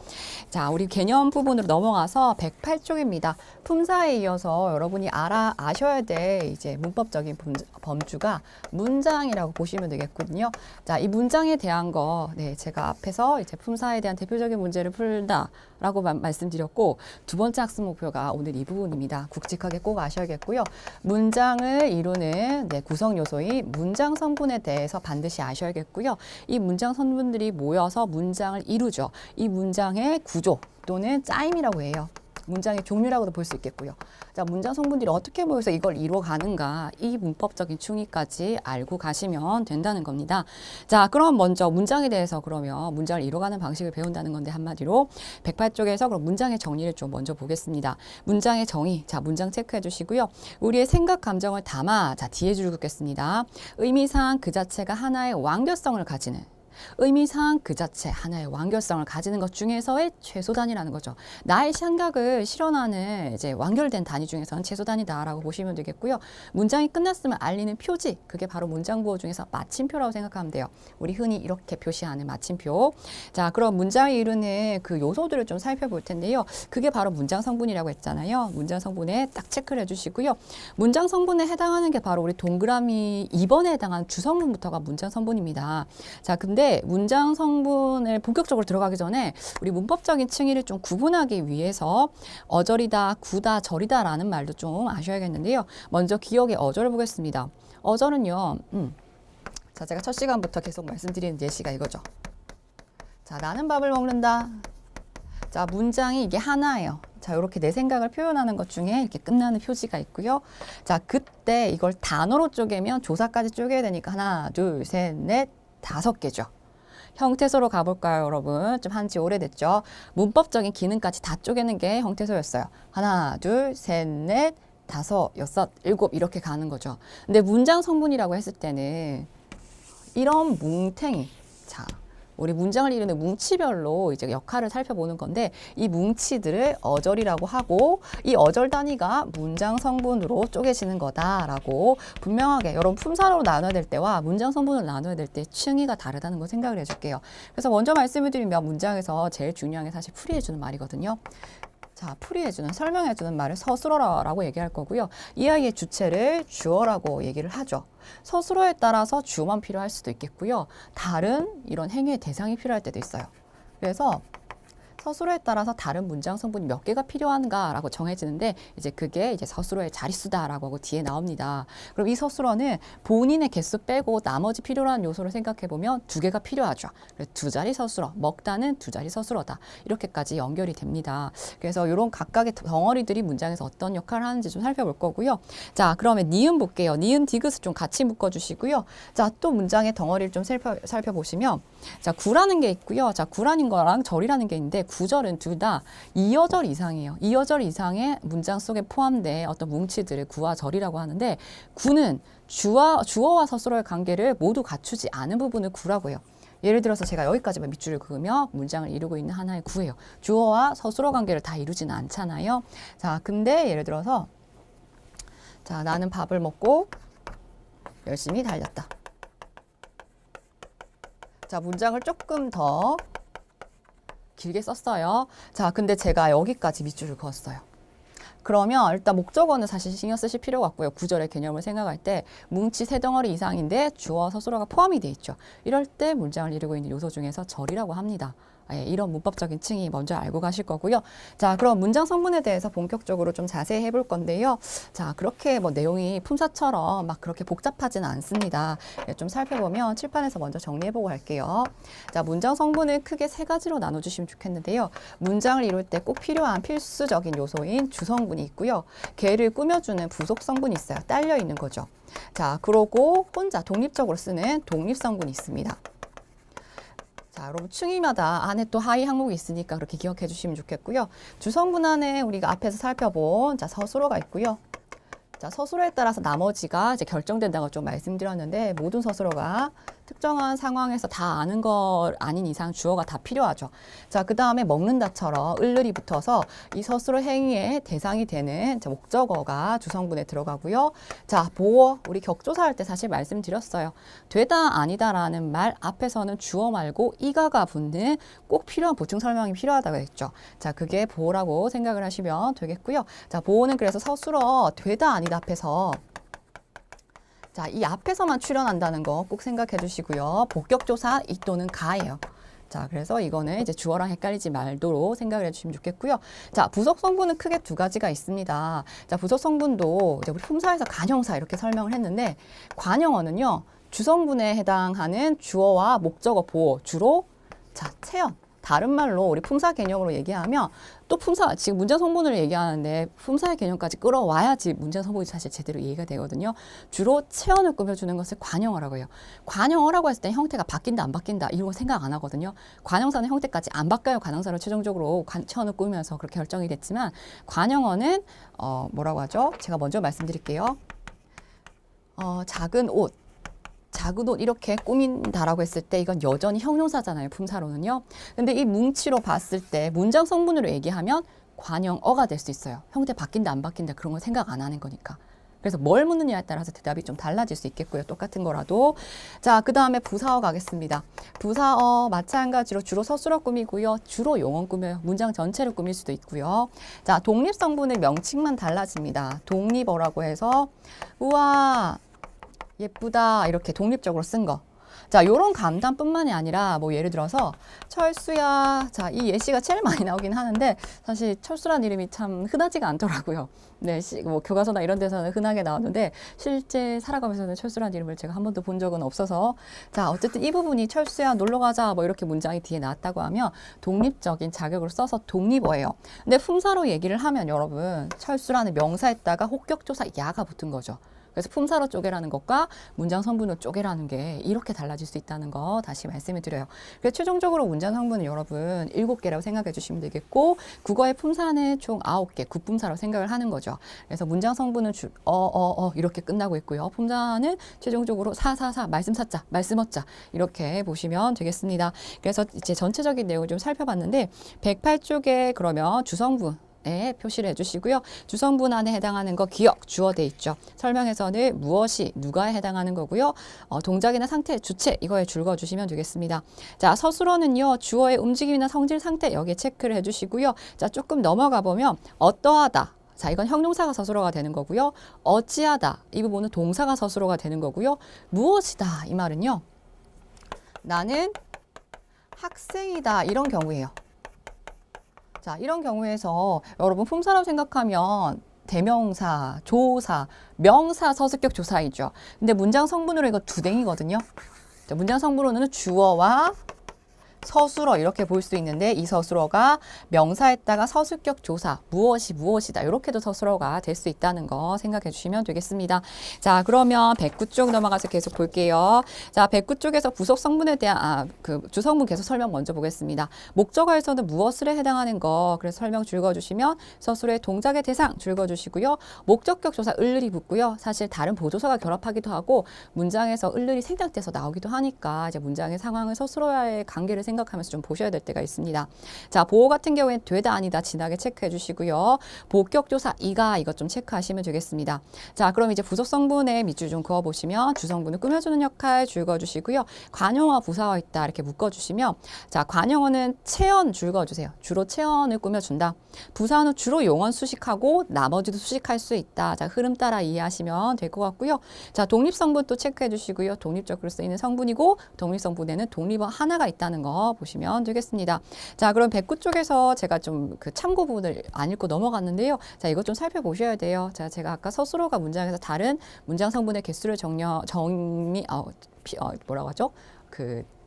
자, 우리 개념 부분으로 넘어가서 108쪽입니다. 품사에 이어서 여러분이 아셔야 될 이제 문법적인 범주가 문장이라고 보시면 되겠거든요. 자, 이 문장에 대한 거, 네, 제가 앞에서 이제 품사에 대한 대표적인 문제를 풀다라고 말씀드렸고, 2번째 학습 목표가 오늘 이 부분입니다. 굵직하게 꼭 아셔야겠고요. 문장을 이루는 구성 요소인 문장 성분에 대해서 반드시 아셔야겠고요. 이 문장 성분들이 모여서 문장을 이루죠. 이 문장의 구조 또는 짜임이라고 해요. 문장의 종류라고도 볼 수 있겠고요. 자, 문장 성분들이 어떻게 모여서 이걸 이루어가는가, 이 문법적인 충의까지 알고 가시면 된다는 겁니다. 자, 그럼 먼저 문장에 대해서 그러면 문장을 이루어가는 방식을 배운다는 건데 한마디로 108쪽에서 그럼 문장의 정의를 좀 먼저 보겠습니다. 문장의 정의, 자, 문장 체크해 주시고요. 우리의 생각, 감정을 담아, 자, 뒤에 줄 긋겠습니다. 의미상 그 자체가 하나의 완결성을 가지는, 의미상 그 자체 하나의 완결성을 가지는 것 중에서의 최소단위라는 거죠. 나의 생각을 실현하는 이제 완결된 단위 중에서는 최소단위다라고 보시면 되겠고요. 문장이 끝났으면 알리는 표지, 그게 바로 문장 구호 중에서 마침표라고 생각하면 돼요. 우리 흔히 이렇게 표시하는 마침표. 자, 그럼 문장을 이루는 그 요소들을 좀 살펴볼 텐데요. 그게 바로 문장 성분이라고 했잖아요. 문장 성분에 딱 체크를 해주시고요. 문장 성분에 해당하는 게 바로 우리 동그라미 2번에 해당하는 주성분부터가 문장 성분입니다. 자, 근데 문장 성분을 본격적으로 들어가기 전에 우리 문법적인 층위를 좀 구분하기 위해서 어절이다, 구다, 절이다 라는 말도 좀 아셔야겠는데요. 먼저 기억의 어절을 보겠습니다. 어절은요, 자, 제가 첫 시간부터 계속 말씀드리는 예시가 이거죠. 자, 나는 밥을 먹는다. 자, 문장이 이게 하나예요. 자, 이렇게 내 생각을 표현하는 것 중에 이렇게 끝나는 표지가 있고요. 자, 그때 이걸 단어로 쪼개면 조사까지 쪼개야 되니까 하나, 둘, 셋, 넷, 5개죠. 형태소로 가볼까요, 여러분? 좀 한지 오래됐죠? 문법적인 기능까지 다 쪼개는 게 형태소였어요. 하나, 둘, 셋, 넷, 5, 6, 7 이렇게 가는 거죠. 근데 문장 성분이라고 했을 때는 이런 뭉탱이, 자, 우리 문장을 이루는 뭉치별로 이제 역할을 살펴보는 건데 이 뭉치들을 어절이라고 하고 이 어절 단위가 문장 성분으로 쪼개지는 거다라고 분명하게 여러분 품사로 나눠야 될 때와 문장 성분을 나눠야 될 때 층위가 다르다는 거 생각을 해줄게요. 그래서 먼저 말씀을 드리면 문장에서 제일 중요한 게 사실 풀이해주는 말이거든요. 자, 풀이해주는, 설명해주는 말을 서술어라고 얘기할 거고요. 이 아이의 주체를 주어라고 얘기를 하죠. 서술어에 따라서 주어만 필요할 수도 있겠고요. 다른 이런 행위의 대상이 필요할 때도 있어요. 그래서 서술어에 따라서 다른 문장 성분이 몇 개가 필요한가라고 정해지는데 이제 그게 이제 서술어의 자릿수다라고 하고 뒤에 나옵니다. 그럼 이 서술어는 본인의 개수 빼고 나머지 필요한 요소를 생각해 보면 2개가 필요하죠. 그래서 2자리 서술어, 먹다는 2자리 서술어다. 이렇게까지 연결이 됩니다. 그래서 이런 각각의 덩어리들이 문장에서 어떤 역할을 하는지 좀 살펴볼 거고요. 자, 그러면 니은 볼게요. 니은 디귿을 좀 같이 묶어주시고요. 자, 또 문장의 덩어리를 좀 살펴보시면 자, 구라는 게 있고요. 자, 구라는 거랑 절이라는 게 있는데 구절은 둘 다 2어절 이상이에요. 2어절 이상의 문장 속에 포함된 어떤 뭉치들을 구와 절이라고 하는데 구는 주어와 서술어의 관계를 모두 갖추지 않은 부분을 구라고 해요. 예를 들어서 제가 여기까지만 밑줄을 그으며 문장을 이루고 있는 하나의 구예요. 주어와 서술어 관계를 다 이루지는 않잖아요. 자, 근데 예를 들어서 자, 나는 밥을 먹고 열심히 달렸다. 자, 문장을 조금 더 길게 썼어요. 자, 근데 제가 여기까지 밑줄을 그었어요. 그러면 일단 목적어는 사실 신경 쓰실 필요가 없고요. 구절의 개념을 생각할 때 뭉치 3덩어리 이상인데 주어, 서술어가 포함이 돼 있죠. 이럴 때 문장을 이루고 있는 요소 중에서 절이라고 합니다. 예, 이런 문법적인 층이 먼저 알고 가실 거고요. 자, 그럼 문장 성분에 대해서 본격적으로 좀 자세히 해볼 건데요. 자, 그렇게 뭐 내용이 품사처럼 막 그렇게 복잡하지는 않습니다. 예, 좀 살펴보면 칠판에서 먼저 정리해보고 갈게요. 자, 문장 성분을 크게 3가지로 나눠주시면 좋겠는데요. 문장을 이룰 때 꼭 필요한 필수적인 요소인 주성분이 있고요. 걔를 꾸며주는 부속 성분이 있어요. 딸려 있는 거죠. 자, 그러고 혼자 독립적으로 쓰는 독립성분이 있습니다. 자, 여러분 층위마다 안에 또 하위 항목이 있으니까 그렇게 기억해 주시면 좋겠고요. 주성분 안에 우리가 앞에서 살펴본 자, 서술어가 있고요. 자, 서술어에 따라서 나머지가 이제 결정된다고 좀 말씀드렸는데 모든 서술어가 특정한 상황에서 다 아는 거 아닌 이상 주어가 다 필요하죠. 자, 그 다음에 먹는다처럼 을을이 붙어서 이 서술어 행위의 대상이 되는 자, 목적어가 주성분에 들어가고요. 자, 보어 우리 격조사할 때 사실 말씀드렸어요. 되다 아니다라는 말 앞에서는 주어 말고 이가가 붙는 꼭 필요한 보충 설명이 필요하다고 했죠. 자, 그게 보어라고 생각을 하시면 되겠고요. 자, 보어는 그래서 서술어 되다 아니다 앞에서 자, 이 앞에서만 출현한다는 거 꼭 생각해 주시고요. 복격조사 이 또는 가예요. 자, 그래서 이거는 이제 주어랑 헷갈리지 말도록 생각을 해주시면 좋겠고요. 자, 부속 성분은 크게 2가지가 있습니다. 자, 부속 성분도 이제 우리 품사에서 관형사 이렇게 설명을 했는데 관형어는요, 주성분에 해당하는 주어와 목적어 보어 주로 자, 체연. 다른 말로 우리 품사 개념으로 얘기하면 또 품사 지금 문장 성분을 얘기하는데 품사의 개념까지 끌어와야지 문장 성분이 사실 제대로 이해가 되거든요. 주로 체언을 꾸며주는 것을 관형어라고 해요. 관형어라고 했을 때 형태가 바뀐다 안 바뀐다 이런 거 생각 안 하거든요. 관형사는 형태까지 안 바뀌어요. 관형사로 최종적으로 체언을 꾸면서 그렇게 결정이 됐지만 관형어는 뭐라고 하죠? 제가 먼저 말씀드릴게요. 작은 옷 이렇게 꾸민다라고 했을 때 이건 여전히 형용사잖아요. 품사로는요. 근데 이 뭉치로 봤을 때 문장 성분으로 얘기하면 관형어가 될 수 있어요. 형태 바뀐다 안 바뀐다 그런 거 생각 안 하는 거니까. 그래서 뭘 묻느냐에 따라서 대답이 좀 달라질 수 있겠고요. 똑같은 거라도. 자, 그 다음에 부사어 가겠습니다. 부사어 마찬가지로 주로 서술어 꾸미고요. 주로 용언 꾸며요. 문장 전체를 꾸밀 수도 있고요. 자, 독립성분의 명칭만 달라집니다. 독립어라고 해서 우와 예쁘다 이렇게 독립적으로 쓴 거. 자, 요런 감탄뿐만이 아니라 뭐 예를 들어서 철수야. 자, 이 예시가 제일 많이 나오긴 하는데 사실 철수란 이름이 참 흔하지가 않더라고요. 네, 뭐 교과서나 이런 데서는 흔하게 나오는데 실제 살아가면서는 철수란 이름을 제가 한 번도 본 적은 없어서 자, 어쨌든 이 부분이 철수야 놀러 가자 뭐 이렇게 문장이 뒤에 나왔다고 하면 독립적인 자격을 써서 독립어예요. 근데 품사로 얘기를 하면 여러분 철수라는 명사에다가 혹격조사 야가 붙은 거죠. 그래서 품사로 쪼개라는 것과 문장 성분으로 쪼개라는 게 이렇게 달라질 수 있다는 거 다시 말씀을 드려요. 그래서 최종적으로 문장 성분은 여러분 7개라고 생각해 주시면 되겠고 국어의 품사는 총 9개, 구품사라고 생각을 하는 거죠. 그래서 문장 성분은 이렇게 끝나고 있고요. 품사는 최종적으로 사사사, 말씀사자, 말씀어자 이렇게 보시면 되겠습니다. 그래서 이제 전체적인 내용을 좀 살펴봤는데 108쪽에 그러면 주성분 네, 표시를 해주시고요. 주성분 안에 해당하는 거 기억, 주어 돼 있죠. 설명에서는 무엇이, 누가에 해당하는 거고요. 동작이나 상태, 주체 이거에 줄거주시면 되겠습니다. 자, 서술어는요. 주어의 움직임이나 성질 상태 여기에 체크를 해주시고요. 자, 조금 넘어가 보면 어떠하다. 자, 이건 형용사가 서술어가 되는 거고요. 어찌하다. 이 부분은 동사가 서술어가 되는 거고요. 무엇이다. 이 말은요. 나는 학생이다. 이런 경우예요. 자, 이런 경우에서 여러분 품사라고 생각하면 대명사, 조사, 명사, 서술격 조사이죠. 근데 문장 성분으로 이거 두댕이거든요. 자, 문장 성분으로는 주어와 서술어 이렇게 볼 수 있는데 이 서술어가 명사에다가 서술격 조사 무엇이 무엇이다 이렇게도 서술어가 될 수 있다는 거 생각해 주시면 되겠습니다. 자, 그러면 109쪽 넘어가서 계속 볼게요. 자, 109쪽에서 부속 성분에 대한 그 주성분 계속 설명 먼저 보겠습니다. 목적어에서는 무엇을 해당하는 거 그래서 설명 줄거주시면 서술어의 동작의 대상 줄거주시고요. 목적격 조사 을을이 붙고요. 사실 다른 보조사가 결합하기도 하고 문장에서 을을이 생략돼서 나오기도 하니까 이제 문장의 상황을 서술어와의 관계를 생각하면서 좀 보셔야 될 때가 있습니다. 자, 보호 같은 경우에는 되다 아니다 진하게 체크해 주시고요. 복격조사 이가 이것 좀 체크하시면 되겠습니다. 자, 그럼 이제 부속 성분의 밑줄 좀 그어 보시면 주성분을 꾸며주는 역할 줄 그어 주시고요. 관형어 부사어 있다 이렇게 묶어 주시면 자, 관형어는 체언 줄 그어 주세요. 주로 체언을 꾸며준다. 부사어는 주로 용언 수식하고 나머지도 수식할 수 있다. 자, 흐름 따라 이해하시면 될 것 같고요. 자, 독립성분 또 체크해 주시고요. 독립적으로 쓰이는 성분이고 독립성분에는 독립어 하나가 있다는 거 보시면 되겠습니다. 자, 그럼 109쪽에서 제가 좀 그 참고 부분을 안 읽고 넘어갔는데요. 자, 이것 좀 살펴보셔야 돼요. 자, 제가 아까 서술어가 문장에서 다른 문장 성분의 개수를 뭐라고 하죠?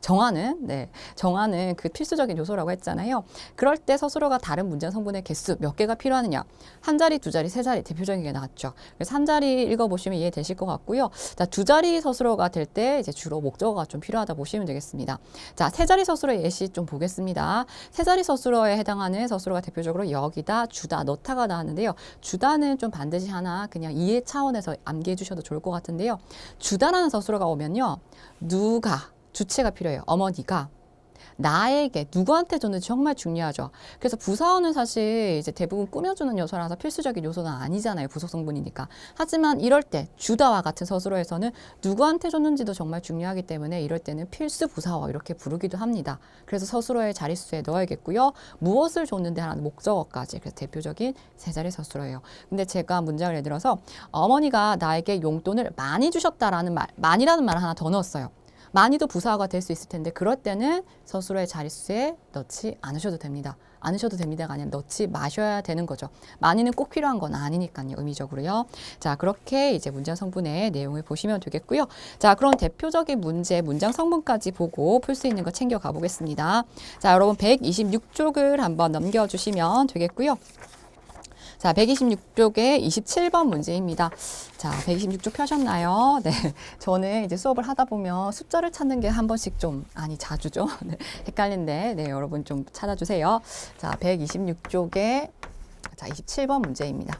정하는 그 필수적인 요소라고 했잖아요. 그럴 때 서술어가 다른 문장 성분의 개수 몇 개가 필요하느냐? 한 자리, 두 자리, 세 자리 대표적인 게 나왔죠. 그래서 한 자리 읽어보시면 이해되실 것 같고요. 자, 두 자리 서술어가 될 때 이제 주로 목적어가 좀 필요하다 보시면 되겠습니다. 자, 세 자리 서술어 예시 좀 보겠습니다. 세 자리 서술어에 해당하는 서술어가 대표적으로 여기다, 주다, 넣다가 나왔는데요. 주다는 좀 반드시 하나 그냥 이해 차원에서 암기해 주셔도 좋을 것 같은데요. 주다라는 서술어가 오면요. 누가 주체가 필요해요. 어머니가 나에게 누구한테 줬는지 정말 중요하죠. 그래서 부사어는 사실 이제 대부분 꾸며주는 요소라서 필수적인 요소는 아니잖아요. 부속 성분이니까. 하지만 이럴 때 주다와 같은 서술어에서는 누구한테 줬는지도 정말 중요하기 때문에 이럴 때는 필수 부사어 이렇게 부르기도 합니다. 그래서 서술어의 자릿수에 넣어야겠고요. 무엇을 줬는데 하는 목적어까지. 그래서 대표적인 세 자리 서술어예요. 근데 제가 문장을 예를 들어서 어머니가 나에게 용돈을 많이 주셨다라는 말, 많이라는 말을 하나 더 넣었어요. 많이도 부사가 될 수 있을 텐데 그럴 때는 서술어의 자릿수에 넣지 않으셔도 됩니다. 않으셔도 됩니다가 아니라 넣지 마셔야 되는 거죠. 많이는 꼭 필요한 건 아니니까요. 의미적으로요. 자, 그렇게 이제 문장 성분의 내용을 보시면 되겠고요. 자, 그럼 대표적인 문제, 문장 성분까지 보고 풀 수 있는 거 챙겨 가보겠습니다. 자, 여러분 126쪽을 한번 넘겨주시면 되겠고요. 자, 126쪽의 27번 문제입니다. 자, 126쪽 펴셨나요? 네. 저는 이제 수업을 하다 보면 숫자를 찾는 게 한 번씩 좀, 아니, 자주죠. 네. 헷갈린데, 네, 여러분 좀 찾아주세요. 자, 126쪽의, 자, 27번 문제입니다.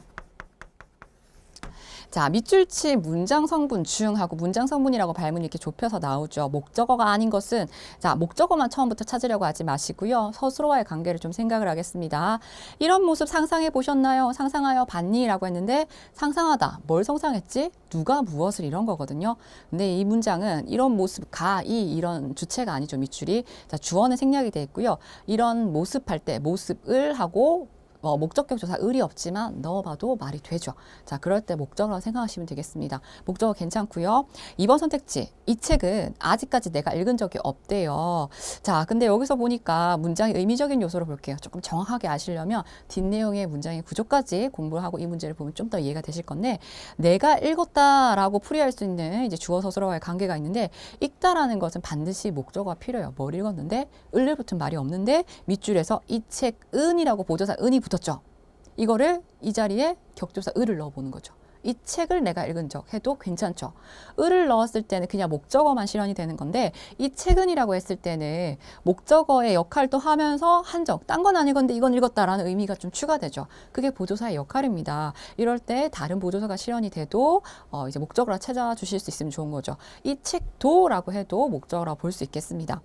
자, 밑줄치 문장 성분 중 하고 문장 성분이라고 발문이 이렇게 좁혀서 나오죠. 목적어가 아닌 것은, 자, 목적어만 처음부터 찾으려고 하지 마시고요. 서술어와의 관계를 좀 생각을 하겠습니다. 이런 모습 상상해 보셨나요? 상상하여 봤니? 라고 했는데 상상하다. 뭘 상상했지? 누가 무엇을 이런 거거든요. 근데 이 문장은 이런 모습, 이런 주체가 아니죠. 밑줄이. 자, 주어는 생략이 되어 있고요. 이런 모습할 때 모습을 하고 목적격 조사 을이 없지만 넣어봐도 말이 되죠. 자, 그럴 때 목적어라고 생각하시면 되겠습니다. 목적어 괜찮고요. 2번 선택지. 이 책은 아직까지 내가 읽은 적이 없대요. 자, 근데 여기서 보니까 문장의 의미적인 요소를 볼게요. 조금 정확하게 아시려면 뒷내용의 문장의 구조까지 공부를 하고 이 문제를 보면 좀 더 이해가 되실 건데 내가 읽었다라고 풀이할 수 있는 이제 주어 서술어와의 관계가 있는데 읽다라는 것은 반드시 목적어가 필요해요. 뭘 읽었는데 을을 붙은 말이 없는데 밑줄에서 이 책은이라고 보조사 은이 붙었죠. 이거를 이 자리에 격조사 을을 넣어보는 거죠. 이 책을 내가 읽은 적 해도 괜찮죠. 을을 넣었을 때는 그냥 목적어만 실현이 되는 건데 이 책은이라고 했을 때는 목적어의 역할도 하면서 한적, 딴 건 아니건데 이건 읽었다라는 의미가 좀 추가되죠. 그게 보조사의 역할입니다. 이럴 때 다른 보조사가 실현이 돼도 이제 목적어라 찾아주실 수 있으면 좋은 거죠. 이 책도라고 해도 목적어라 볼 수 있겠습니다.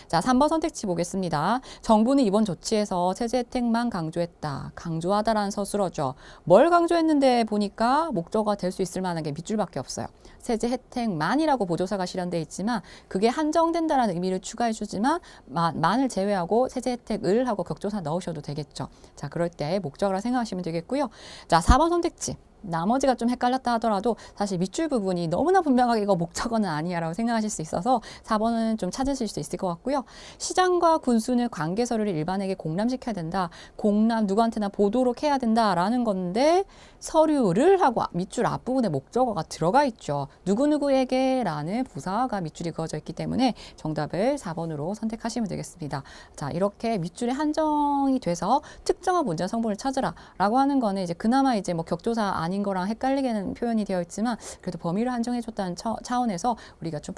자, 3번 선택지 보겠습니다. 정부는 이번 조치에서 세제 혜택만 강조했다. 강조하다라는 서술어죠. 뭘 강조했는데 보니까 목적어가 될 수 있을 만한 게 밑줄밖에 없어요. 세제 혜택만이라고 보조사가 실현되어 있지만 그게 한정된다라는 의미를 추가해 주지만 만을 제외하고 세제 혜택을 하고 격조사 넣으셔도 되겠죠. 자, 그럴 때 목적어라 생각하시면 되겠고요. 자, 4번 선택지. 나머지가 좀 헷갈렸다 하더라도 사실 밑줄 부분이 너무나 분명하게 이거 목적어는 아니야 라고 생각하실 수 있어서 4번은 좀 찾으실 수 있을 것 같고요. 시장과 군수는 관계 서류를 일반에게 공람시켜야 된다. 공람 누구한테나 보도록 해야 된다라는 건데 서류를 하고 밑줄 앞부분에 목적어가 들어가 있죠. 누구누구에게 라는 부사가 밑줄이 그어져 있기 때문에 정답을 4번으로 선택하시면 되겠습니다. 자, 이렇게 밑줄이 한정이 돼서 특정한 문장 성분을 찾으라 라고 하는 거는 이제 그나마 이제 뭐 격조사 아닌 거랑 헷갈리게는 표현이 되어 있지만 그래도 범위를 한정해줬다는 차원에서 우리가 좀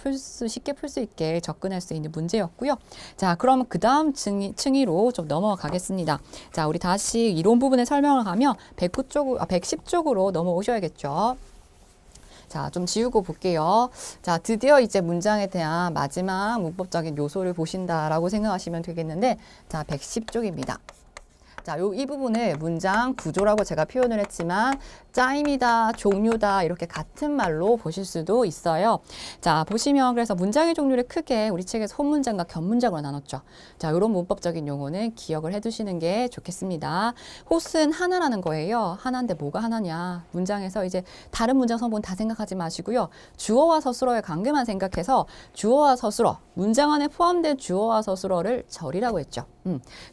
쉽게 풀 수 있게 접근할 수 있는 문제였고요. 자, 그럼 그 다음 층위로 좀 넘어가겠습니다. 자, 우리 다시 이론 부분에 설명을 하면 110쪽으로 넘어오셔야겠죠. 자, 좀 지우고 볼게요. 자, 드디어 이제 문장에 대한 마지막 문법적인 요소를 보신다라고 생각하시면 되겠는데, 자, 110쪽입니다. 자, 이 부분을 문장 구조라고 제가 표현을 했지만 짜임이다, 종류다 이렇게 같은 말로 보실 수도 있어요. 자, 보시면 그래서 문장의 종류를 크게 우리 책에서 혼문장과 곁문장으로 나눴죠. 자, 이런 문법적인 용어는 기억을 해두시는 게 좋겠습니다. 홑은 하나라는 거예요. 하나인데 뭐가 하나냐. 문장에서 이제 다른 문장 성분 다 생각하지 마시고요. 주어와 서술어의 관계만 생각해서 주어와 서술어, 문장 안에 포함된 주어와 서술어를 절이라고 했죠.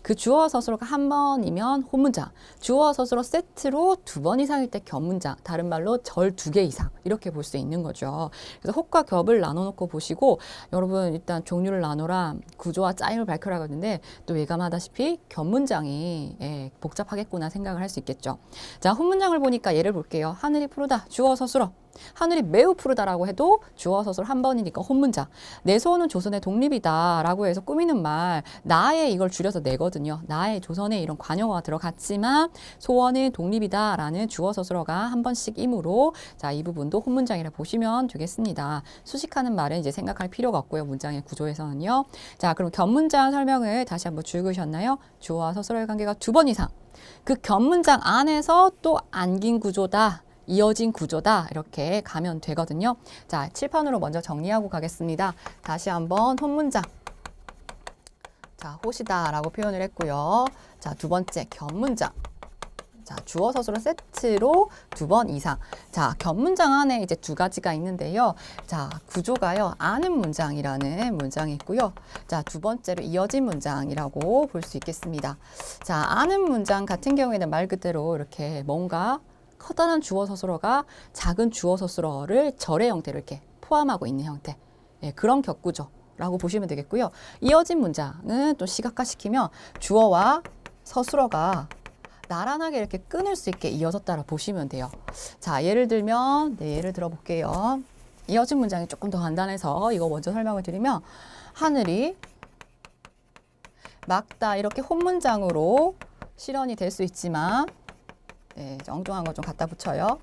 그 주어와 서술어가 한 번이면 혼문장, 주어와 서술어 세트로 2번 이상일 때 겹문장, 다른 말로 절 2개 이상 이렇게 볼 수 있는 거죠. 그래서 혹과 겹을 나눠놓고 보시고 여러분 일단 종류를 나눠라, 구조와 짜임을 밝혀라 하는데 또 예감하다시피 겹문장이 복잡하겠구나 생각을 할 수 있겠죠. 자, 혼문장을 보니까 예를 볼게요. 하늘이 푸르다, 주어 서술어. 하늘이 매우 푸르다라고 해도 주어 서술 한 번이니까 혼문장. 내 소원은 조선의 독립이다 라고 해서 꾸미는 말, 나의 이걸 줄여서 내거든요. 나의 조선에 이런 관용어가 들어갔지만 소원은 독립이다 라는 주어 서술어가 한 번씩이므로 자, 이 부분도 혼문장이라 보시면 되겠습니다. 수식하는 말은 이제 생각할 필요가 없고요. 문장의 구조에서는요. 자, 그럼 겹문장 설명을 다시 한번 읽으셨나요? 주어와 서술어의 관계가 2번 이상. 그 겹문장 안에서 또 안긴 구조다. 이어진 구조다 이렇게 가면 되거든요. 자, 칠판으로 먼저 정리하고 가겠습니다. 다시 한번 혼문장. 자, 호시다 라고 표현을 했고요. 자, 두 번째 겹문장. 자, 주어 서술어 세트로 2번 이상. 자, 겹문장 안에 이제 두 가지가 있는데요. 자, 구조가요. 아는 문장이라는 문장이 있고요. 자, 두 번째로 이어진 문장이라고 볼 수 있겠습니다. 자, 아는 문장 같은 경우에는 말 그대로 이렇게 뭔가 커다란 주어 서술어가 작은 주어 서술어를 절의 형태로 이렇게 포함하고 있는 형태. 예, 그런 격구조라고 보시면 되겠고요. 이어진 문장은 또 시각화시키면 주어와 서술어가 나란하게 이렇게 끊을 수 있게 이어졌다라 보시면 돼요. 자, 예를 들면, 네, 예를 들어 볼게요. 이어진 문장이 조금 더 간단해서 이거 먼저 설명을 드리면, 하늘이 맑다 이렇게 혼문장으로 실현이 될 수 있지만, 네, 엉뚱한 거 좀 갖다 붙여요.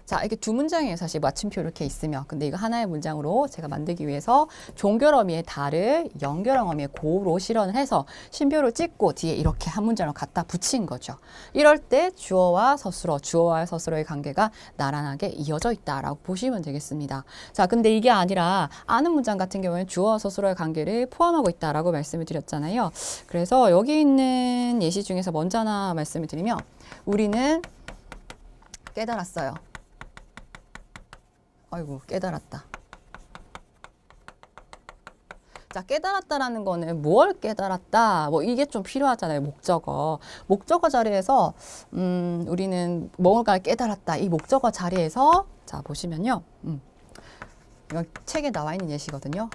자, 이렇게 두 문장이에요. 사실 마침표 이렇게 있으면. 근데 이거 하나의 문장으로 제가 만들기 위해서 종결 어미의 다를 연결형 어미의 고로 실현을 해서 쉼표를 찍고 뒤에 이렇게 한 문장을 갖다 붙인 거죠. 이럴 때 주어와 서술어의 관계가 나란하게 이어져 있다라고 보시면 되겠습니다. 자, 근데 이게 아니라 아는 문장 같은 경우에는 주어와 서술어의 관계를 포함하고 있다라고 말씀을 드렸잖아요. 그래서 여기 있는 예시 중에서 먼저 하나 말씀을 드리면 우리는 깨달았어요. 아이고, 깨달았다. 자, 깨달았다라는 거는 뭘 깨달았다. 뭐 이게 좀 필요하잖아요. 목적어. 목적어 자리에서 우리는 뭔가를 깨달았다. 이 목적어 자리에서 자, 보시면요. 이건 책에 나와 있는 예시거든요.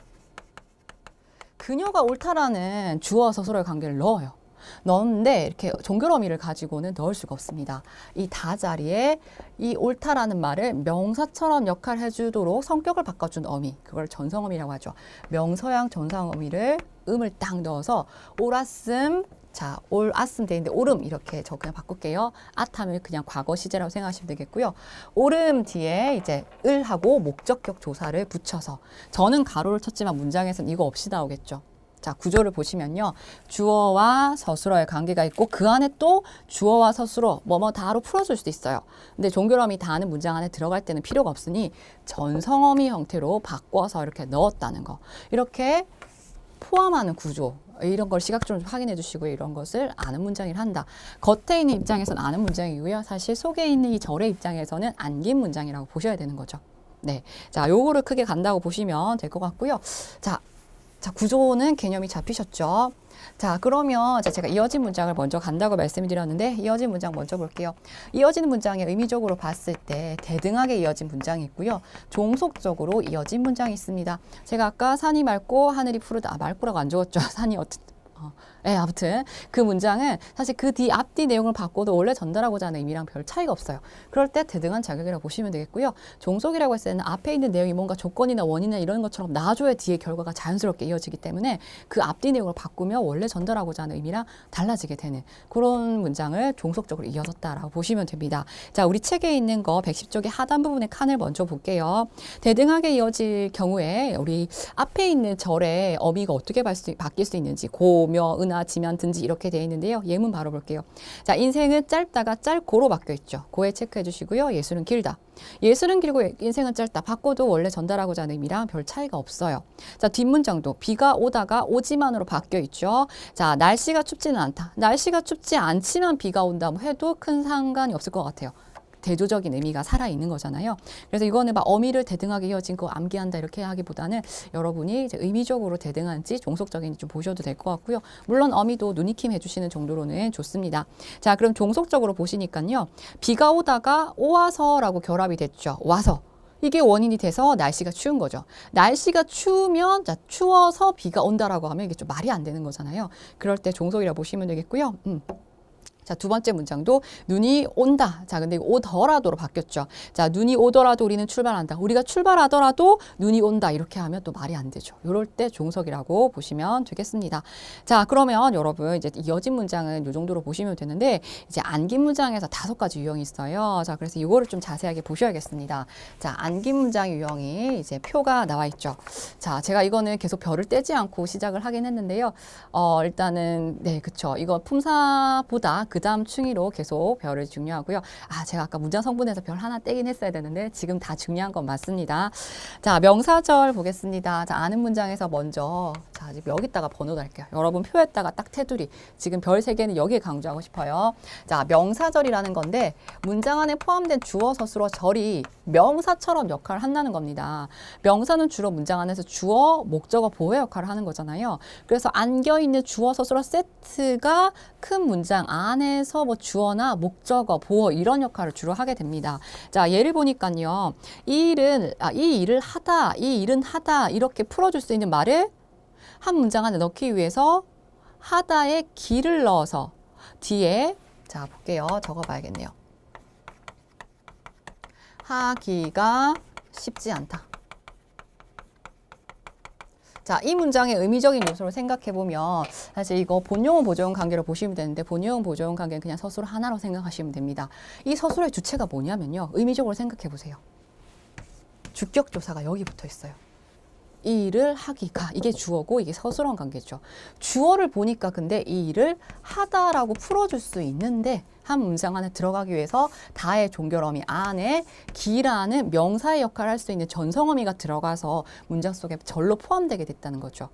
그녀가 옳다라는 주어 서술어의 관계를 넣어요. 넣었는데 이렇게 종결 어미를 가지고는 넣을 수가 없습니다. 이 다 자리에 이 옳다라는 말을 명사처럼 역할을 해주도록 성격을 바꿔준 어미, 그걸 전성어미라고 하죠. 명서형 전성어미를 음을 딱 넣어서 옳았음, 자, 옳았음 돼 있는데 옳음 이렇게 저 그냥 바꿀게요. 앗하면 그냥 과거 시제라고 생각하시면 되겠고요. 옳음 뒤에 이제 을하고 목적격 조사를 붙여서 저는 가로를 쳤지만 문장에서는 이거 없이 나오겠죠. 자, 구조를 보시면요. 주어와 서술어의 관계가 있고 그 안에 또 주어와 서술어 뭐뭐 다로 풀어줄 수도 있어요. 근데 종결어미 다는 문장 안에 들어갈 때는 필요가 없으니 전성어미 형태로 바꿔서 이렇게 넣었다는 거. 이렇게 포함하는 구조. 이런 걸 시각적으로 확인해 주시고 이런 것을 아는 문장이라 한다. 겉에 있는 입장에서는 아는 문장이고요. 사실 속에 있는 이 절의 입장에서는 안긴 문장이라고 보셔야 되는 거죠. 네. 자, 요거를 크게 간다고 보시면 될 것 같고요. 자, 구조는 개념이 잡히셨죠? 자, 그러면 제가 이어진 문장을 먼저 간다고 말씀을 드렸는데 이어진 문장 먼저 볼게요. 이어지는 문장에 의미적으로 봤을 때 대등하게 이어진 문장이 있고요. 종속적으로 이어진 문장이 있습니다. 제가 아까 산이 맑고 하늘이 푸르다. 맑고라고 안 적었죠. 산이 아무튼 그 문장은 사실 그 뒤 앞뒤 내용을 바꿔도 원래 전달하고자 하는 의미랑 별 차이가 없어요. 그럴 때 대등한 자격이라고 보시면 되겠고요. 종속이라고 했을 때는 앞에 있는 내용이 뭔가 조건이나 원인이나 이런 것처럼 나줘야 뒤에 결과가 자연스럽게 이어지기 때문에 그 앞뒤 내용을 바꾸면 원래 전달하고자 하는 의미랑 달라지게 되는 그런 문장을 종속적으로 이어졌다라고 보시면 됩니다. 자, 우리 책에 있는 거 110쪽의 하단 부분의 칸을 먼저 볼게요. 대등하게 이어질 경우에 우리 앞에 있는 절의 어미가 어떻게 바뀔 수 있는지 고며 은하 지면 든지 이렇게 되어 있는데요. 예문 바로 볼게요. 자, 인생은 짧다가 짧고로 바뀌어 있죠. 고에 체크해 주시고요. 예술은 길다. 예술은 길고 인생은 짧다. 바꿔도 원래 전달하고자 하는 의미랑 별 차이가 없어요. 자, 뒷문장도 비가 오다가 오지만으로 바뀌어 있죠. 자, 날씨가 춥지는 않다. 날씨가 춥지 않지만 비가 온다 해도 큰 상관이 없을 것 같아요. 대조적인 의미가 살아있는 거잖아요. 그래서 이거는 막 어미를 대등하게 이어진 거 암기한다 이렇게 하기보다는 여러분이 이제 의미적으로 대등한지 종속적인지 좀 보셔도 될 것 같고요. 물론 어미도 누니킴 해주시는 정도로는 좋습니다. 자, 그럼 종속적으로 보시니까요. 비가 오다가 오와서라고 결합이 됐죠. 와서. 이게 원인이 돼서 날씨가 추운 거죠. 날씨가 추우면 자, 추워서 비가 온다라고 하면 이게 좀 말이 안 되는 거잖아요. 그럴 때 종속이라고 보시면 되겠고요. 자, 두 번째 문장도 눈이 온다. 자, 근데 오더라도로 바뀌었죠. 자, 눈이 오더라도 우리는 출발한다. 우리가 출발하더라도 눈이 온다. 이렇게 하면 또 말이 안 되죠. 이럴 때 종속이라고 보시면 되겠습니다. 자, 그러면 여러분 이제 이어진 문장은 이 정도로 보시면 되는데 이제 안긴 문장에서 5가지 유형이 있어요. 자, 그래서 이거를 좀 자세하게 보셔야겠습니다. 자, 안긴 문장 유형이 이제 표가 나와 있죠. 자, 제가 이거는 계속 별을 떼지 않고 시작을 하긴 했는데요. 일단은 네, 그쵸. 이거 품사보다 그 다음 충의로 계속 별을 중요하고요. 제가 아까 문장 성분에서 별 하나 떼긴 했어야 되는데 지금 다 중요한 건 맞습니다. 자, 명사절 보겠습니다. 자, 아는 문장에서 먼저 자, 지금 여기다가 번호 달게요. 여러분 표에다가 딱 테두리. 지금 별 3개는 여기에 강조하고 싶어요. 자, 명사절이라는 건데 문장 안에 포함된 주어, 서술어, 절이 명사처럼 역할을 한다는 겁니다. 명사는 주로 문장 안에서 주어, 목적어, 보호 역할을 하는 거잖아요. 그래서 안겨있는 주어, 서술어 세트가 큰 문장 안에서 뭐 주어나 목적어, 보호 이런 역할을 주로 하게 됩니다. 자, 예를 보니까요. 이 일을 하다, 이 일은 하다 이렇게 풀어줄 수 있는 말을 한 문장 안에 넣기 위해서 하다에 기를 넣어서 뒤에 자 볼게요. 적어봐야겠네요. 하기가 쉽지 않다. 자, 이 문장의 의미적인 요소를 생각해보면 사실 이거 본용어 보조형 관계로 보시면 되는데 본용어 보조형 관계는 그냥 서술 하나로 생각하시면 됩니다. 이 서술의 주체가 뭐냐면요. 의미적으로 생각해보세요. 주격조사가 여기 붙어 있어요. 이 일을 하기가 이게 주어고 이게 서술형 관계죠. 주어를 보니까 근데 이 일을 하다라고 풀어줄 수 있는데 한 문장 안에 들어가기 위해서 다의 종결어미 안에 기라는 명사의 역할을 할 수 있는 전성어미가 들어가서 문장 속에 절로 포함되게 됐다는 거죠.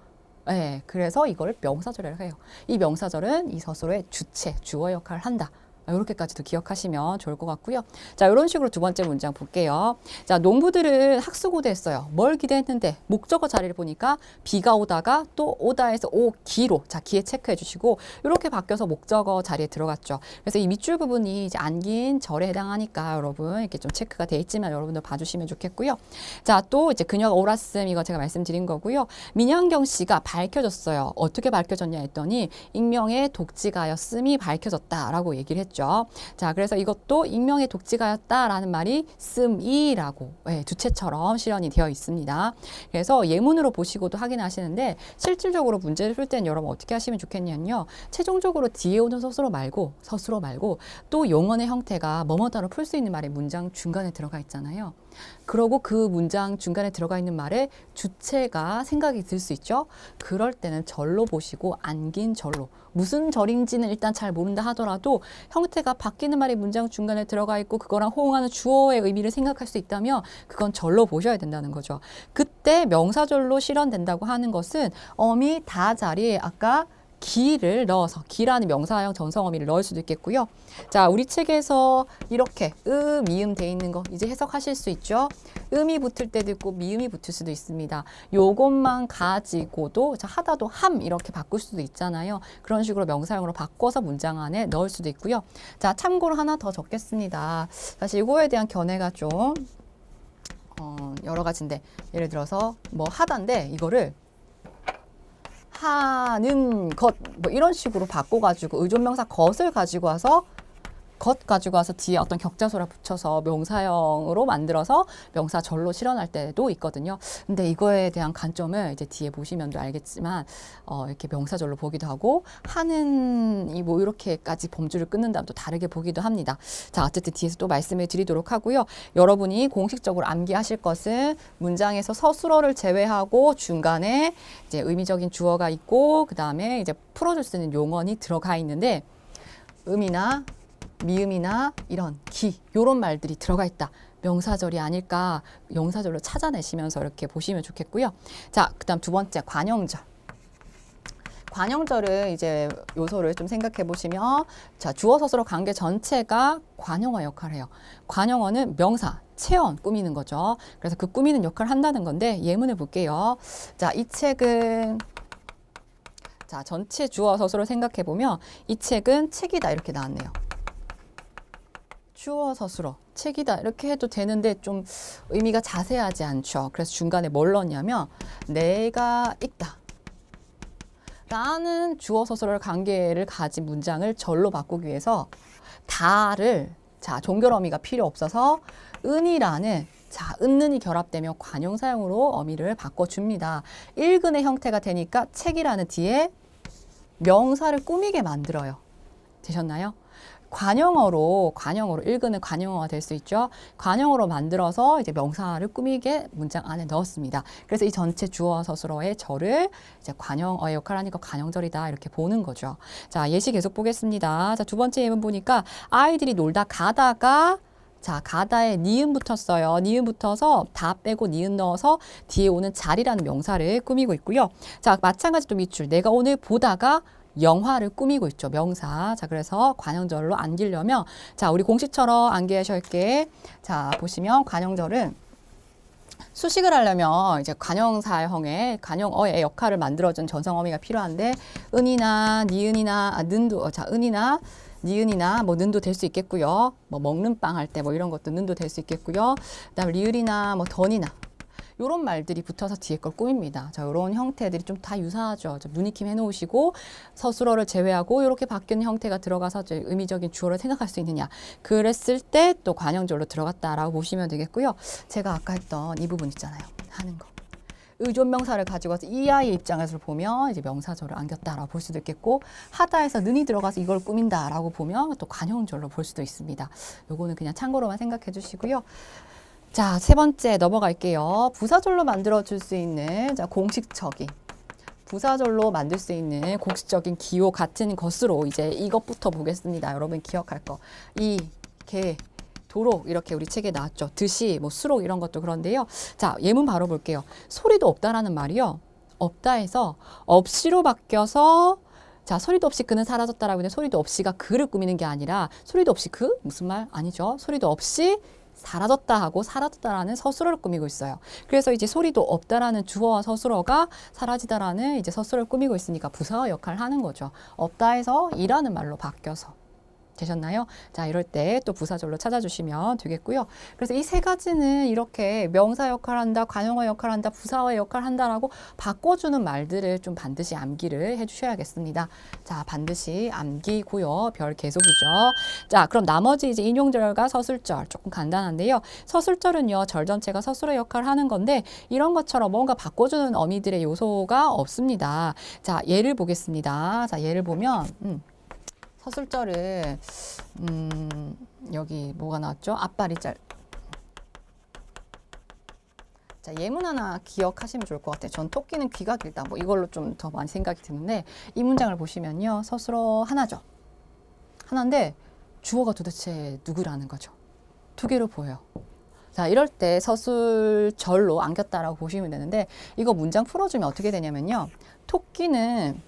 네, 그래서 이걸 명사절이라고 해요. 이 명사절은 이 서술의 주체, 주어 역할을 한다. 이렇게까지도 기억하시면 좋을 것 같고요. 자, 이런 식으로 두 번째 문장 볼게요. 자, 농부들은 학수고대했어요. 뭘 기대했는데 목적어 자리를 보니까 비가 오다가 또 오다에서 오기로 자, 기에 체크해 주시고 이렇게 바뀌어서 목적어 자리에 들어갔죠. 그래서 이 밑줄 부분이 이제 안긴 절에 해당하니까 여러분 이렇게 좀 체크가 돼 있지만 여러분들 봐주시면 좋겠고요. 자, 또 이제 그녀가 옳았음 이거 제가 말씀드린 거고요. 민현경 씨가 밝혀졌어요. 어떻게 밝혀졌냐 했더니 익명의 독지가였음이 밝혀졌다라고 얘기를 했죠. 자, 그래서 이것도 익명의 독지가였다라는 말이 씀이라고 주체처럼 실현이 되어 있습니다. 그래서 예문으로 보시고도 확인하시는데 실질적으로 문제를 풀 때는 여러분 어떻게 하시면 좋겠냐면요. 최종적으로 뒤에 오는 서술어 말고 또 용언의 형태가 뭐뭐다로 풀 수 있는 말이 문장 중간에 들어가 있잖아요. 그러고 그 문장 중간에 들어가 있는 말에 주체가 생각이 들 수 있죠. 그럴 때는 절로 보시고 안긴 절로 무슨 절인지는 일단 잘 모른다 하더라도 형태가 바뀌는 말이 문장 중간에 들어가 있고 그거랑 호응하는 주어의 의미를 생각할 수 있다면 그건 절로 보셔야 된다는 거죠. 그때 명사절로 실현된다고 하는 것은 어미 다 자리에 아까 기를 넣어서 기라는 명사형 전성어미를 넣을 수도 있겠고요. 자, 우리 책에서 이렇게 미음 돼 있는 거 이제 해석하실 수 있죠. 음이 붙을 때도 있고 미음이 붙을 수도 있습니다. 요것만 가지고도 자, 하다도 함 이렇게 바꿀 수도 있잖아요. 그런 식으로 명사형으로 바꿔서 문장 안에 넣을 수도 있고요. 자, 참고로 하나 더 적겠습니다. 사실 이거에 대한 견해가 좀 여러 가지인데 예를 들어서 뭐 하다인데 이거를 하는 것 뭐 이런 식으로 바꿔가지고 의존명사 것을 가지고 와서 뒤에 어떤 격자소를 붙여서 명사형으로 만들어서 명사절로 실현할 때도 있거든요. 근데 이거에 대한 관점을 이제 뒤에 보시면도 알겠지만 이렇게 명사절로 보기도 하고 하는 이 뭐 이렇게까지 범주를 끊는다면 또 다르게 보기도 합니다. 자, 어쨌든 뒤에서 또 말씀을 드리도록 하고요. 여러분이 공식적으로 암기하실 것은 문장에서 서술어를 제외하고 중간에 이제 의미적인 주어가 있고 그 다음에 이제 풀어줄 수 있는 용언이 들어가 있는데 음이나 미음이나 이런 기 요런 말들이 들어가 있다. 명사절이 아닐까 명사절로 찾아내시면서 이렇게 보시면 좋겠고요. 자, 그다음 두 번째 관형절. 관형절을 이제 요소를 좀 생각해 보시면 자, 주어 서술어 관계 전체가 관형어 역할을 해요. 관형어는 명사, 체언 꾸미는 거죠. 그래서 그 꾸미는 역할을 한다는 건데 예문을 볼게요. 자, 이 책은 자, 전체 주어 서술을 생각해 보면 이 책은 책이다 이렇게 나왔네요. 주어 서술어 책이다 이렇게 해도 되는데 좀 의미가 자세하지 않죠. 그래서 중간에 뭘 넣었냐면 내가 읽다 라는 주어 서술어 관계를 가진 문장을 절로 바꾸기 위해서 다를 자 종결어미가 필요 없어서 은이라는 자 은는이 결합되면 관용사용으로 어미를 바꿔줍니다. 읽은의 형태가 되니까 책이라는 뒤에 명사를 꾸미게 만들어요. 되셨나요? 관형어로 읽으는 관형어가 될 수 있죠. 관형어로 만들어서 이제 명사를 꾸미게 문장 안에 넣었습니다. 그래서 이 전체 주어 서술어의 절을 이제 관형어의 역할을 하니까 관형절이다 이렇게 보는 거죠. 자, 예시 계속 보겠습니다. 자, 두 번째 예문 보니까 아이들이 놀다 가다가 자, 가다에 니은 붙었어요. 니은 붙어서 다 빼고 니은 넣어서 뒤에 오는 잘이라는 명사를 꾸미고 있고요. 자, 마찬가지로 밑줄. 내가 오늘 보다가 영화를 꾸미고 있죠. 명사. 자, 그래서 관형절로 안기려면 자, 우리 공식처럼 안기하셔야 할게. 자, 보시면 관형절은 수식을 하려면 이제 관형사형의 관형어의 역할을 만들어준 전성어미가 필요한데 은이나 니은이나 는도 자 은이나 니은이나 뭐 는도 될 수 있겠고요. 뭐 먹는 빵 할 때 뭐 이런 것도 는도 될 수 있겠고요. 그다음에 리을이나 뭐 던이나 요런 말들이 붙어서 뒤에 걸 꾸밉니다. 자, 요런 형태들이 좀 다 유사하죠. 좀 누니킴 해놓으시고 서술어를 제외하고 이렇게 바뀌는 형태가 들어가서 의미적인 주어를 생각할 수 있느냐. 그랬을 때 또 관형절로 들어갔다라고 보시면 되겠고요. 제가 아까 했던 이 부분 있잖아요. 하는 거. 의존명사를 가지고 와서 이 아이의 입장에서 보면 이제 명사절을 안겼다라고 볼 수도 있겠고 하다에서 는이 들어가서 이걸 꾸민다라고 보면 또 관형절로 볼 수도 있습니다. 요거는 그냥 참고로만 생각해 주시고요. 자, 세 번째 넘어갈게요. 부사절로 만들어줄 수 있는 자, 공식적인 부사절로 만들 수 있는 공식적인 기호 같은 것으로 이제 이것부터 보겠습니다. 여러분 기억할 거. 이, 개, 도록 이렇게 우리 책에 나왔죠. 듯이, 뭐 수록 이런 것도 그런데요. 자, 예문 바로 볼게요. 소리도 없다라는 말이요. 없다에서 없이로 바뀌어서 자, 소리도 없이 그는 사라졌다라고 하는데 소리도 없이가 그를 꾸미는 게 아니라 소리도 없이 그? 무슨 말? 아니죠. 소리도 없이 사라졌다 하고 사라졌다라는 서술어를 꾸미고 있어요. 그래서 이제 소리도 없다라는 주어와 서술어가 사라지다라는 이제 서술어를 꾸미고 있으니까 부사어 역할을 하는 거죠. 없다에서 이라는 말로 바뀌어서. 되셨나요? 자, 이럴 때 또 부사절로 찾아주시면 되겠고요. 그래서 이 세 가지는 이렇게 명사 역할을 한다, 관형어 역할을 한다, 부사어의 역할을 한다라고 바꿔주는 말들을 좀 반드시 암기를 해주셔야겠습니다. 자, 반드시 암기고요. 별 계속이죠. 자, 그럼 나머지 이제 인용절과 서술절 조금 간단한데요. 서술절은요, 절 전체가 서술어 역할을 하는 건데 이런 것처럼 뭔가 바꿔주는 어미들의 요소가 없습니다. 자, 예를 보겠습니다. 자, 예를 보면 서술절은 여기 뭐가 나왔죠? 앞발이 짤. 자, 예문 하나 기억하시면 좋을 것 같아요. 전 토끼는 귀가 길다. 뭐 이걸로 좀 더 많이 생각이 드는데 이 문장을 보시면요. 서술어 하나죠. 하나인데 주어가 도대체 누구라는 거죠. 두 개로 보여요. 자, 이럴 때 서술절로 안겼다라고 보시면 되는데 이거 문장 풀어주면 어떻게 되냐면요. 토끼는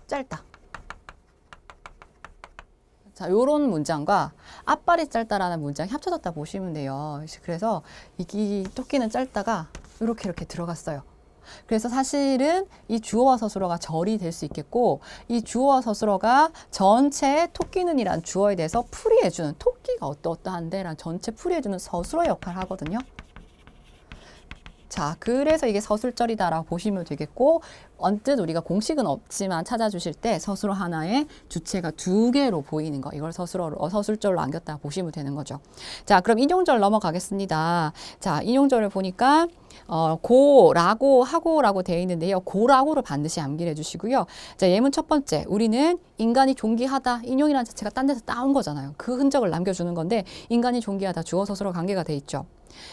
짧다. 자, 요런 문장과 앞발이 짧다라는 문장이 합쳐졌다 보시면 돼요. 그래서 이 토끼는 짧다가 이렇게 들어갔어요. 그래서 사실은 이 주어와 서술어가 절이 될 수 있겠고 이 주어와 서술어가 전체 토끼는 이란 주어에 대해서 풀이해주는 토끼가 어떠한데 란 전체 풀이해주는 서술어 역할을 하거든요. 자, 그래서 이게 서술절이다라고 보시면 되겠고 언뜻 우리가 공식은 없지만 찾아주실 때 서술어 하나에 주체가 두 개로 보이는 거 이걸 서술절로 안겼다 보시면 되는 거죠. 자, 그럼 인용절 넘어가겠습니다. 자, 인용절을 보니까 고라고 하고라고 되어 있는데요. 고라고를 반드시 암기해 주시고요. 자, 예문 첫 번째 우리는 인간이 존귀하다. 인용이라는 자체가 딴 데서 따온 거잖아요. 그 흔적을 남겨주는 건데 인간이 존귀하다. 주어 서술어 관계가 돼 있죠.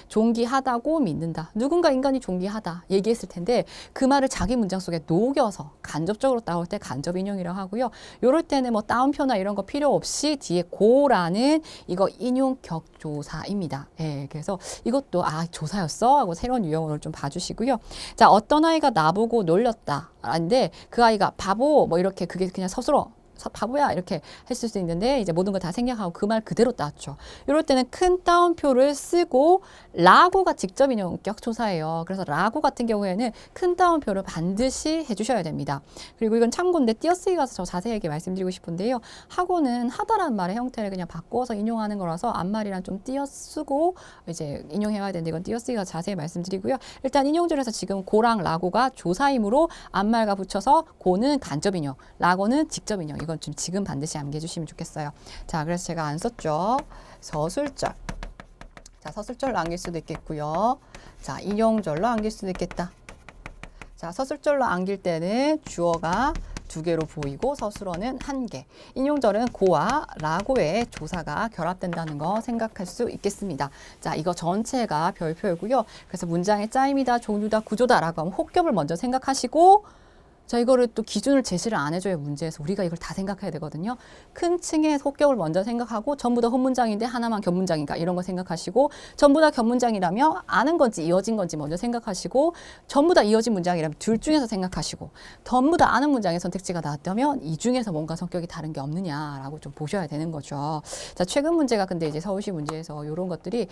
존귀하다고 믿는다. 누군가 인간이 존귀하다 얘기했을 텐데 그 말을 자기 문장 속에 녹여서 간접적으로 따올 때 간접 인용이라고 하고요. 요럴 때는 뭐 따옴표나 이런 거 필요 없이 뒤에 고라는 이거 인용 격조사입니다. 예, 그래서 이것도 조사였어 하고 새로운 유형어를 좀 봐주시고요. 자, 어떤 아이가 나보고 놀렸다. 근데 그 아이가 바보 뭐 이렇게 그게 그냥 서술어 바보야 이렇게 했을 수 있는데 이제 모든 걸 다 생략하고 그 말 그대로 따왔죠. 이럴 때는 큰 따옴표를 쓰고 라고가 직접 인용격 조사예요. 그래서 라고 같은 경우에는 큰 따옴표를 반드시 해주셔야 됩니다. 그리고 이건 참고인데 띄어쓰기 가서 더 자세하게 말씀드리고 싶은데요. 하고는 하다라는 말의 형태를 그냥 바꿔서 인용하는 거라서 앞말이랑 좀 띄어쓰고 이제 인용해야 되는데 이건 띄어쓰기 가서 자세히 말씀드리고요. 일단 인용절에서 지금 고랑 라고가 조사이므로 앞말과 붙여서 고는 간접 인용, 라고는 직접 인용. 이건 좀 지금 반드시 암기해 주시면 좋겠어요. 자, 그래서 제가 안 썼죠. 서술절. 자, 서술절로 안길 수도 있겠고요. 자, 인용절로 안길 수도 있겠다. 자, 서술절로 안길 때는 주어가 두 개로 보이고 서술어는 한 개. 인용절은 고와 라고의 조사가 결합된다는 거 생각할 수 있겠습니다. 자, 이거 전체가 별표이고요. 그래서 문장의 짜임이다, 종류다, 구조다라고 하면 혹겹을 먼저 생각하시고 자, 이거를 또 기준을 제시를 안 해줘요, 문제에서. 우리가 이걸 다 생각해야 되거든요. 큰 층의 속격을 먼저 생각하고 전부 다 혼문장인데 하나만 겹문장인가 이런 거 생각하시고, 전부 다 겹문장이라면 아는 건지 이어진 건지 먼저 생각하시고, 전부 다 이어진 문장이라면 둘 중에서 생각하시고, 전부 다 아는 문장의 선택지가 나왔다면 이 중에서 뭔가 성격이 다른 게 없느냐라고 좀 보셔야 되는 거죠. 자, 최근 문제가 근데 이제 서울시 문제에서 이런 것들이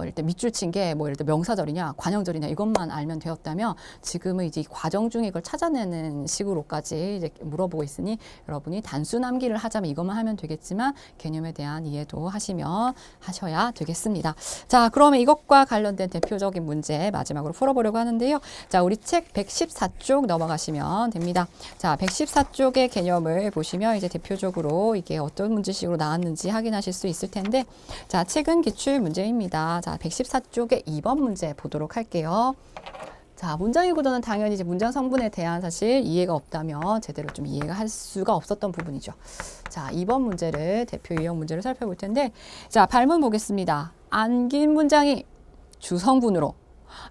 일단 밑줄 친 게 뭐 예를 들어 명사절이냐 관형절이냐 이것만 알면 되었다면, 지금은 이제 과정 중에 이걸 찾아내는 식으로까지 이제 물어보고 있으니 여러분이 단순 암기를 하자면 이것만 하면 되겠지만 개념에 대한 이해도 하셔야 되겠습니다. 자, 그러면 이것과 관련된 대표적인 문제 마지막으로 풀어보려고 하는데요. 자, 우리 책 114쪽 넘어가시면 됩니다. 자, 114쪽의 개념을 보시면 이제 대표적으로 이게 어떤 문제식으로 나왔는지 확인하실 수 있을 텐데, 자, 최근 기출 문제입니다. 자, 114쪽의 2번 문제 보도록 할게요. 자, 문장의 구도는 당연히 이제 문장 성분에 대한 사실 이해가 없다면 제대로 좀 이해가 할 수가 없었던 부분이죠. 자, 2번 문제를 대표 유형 문제를 살펴볼 텐데, 자, 발문 보겠습니다. 안긴 문장이 주성분으로,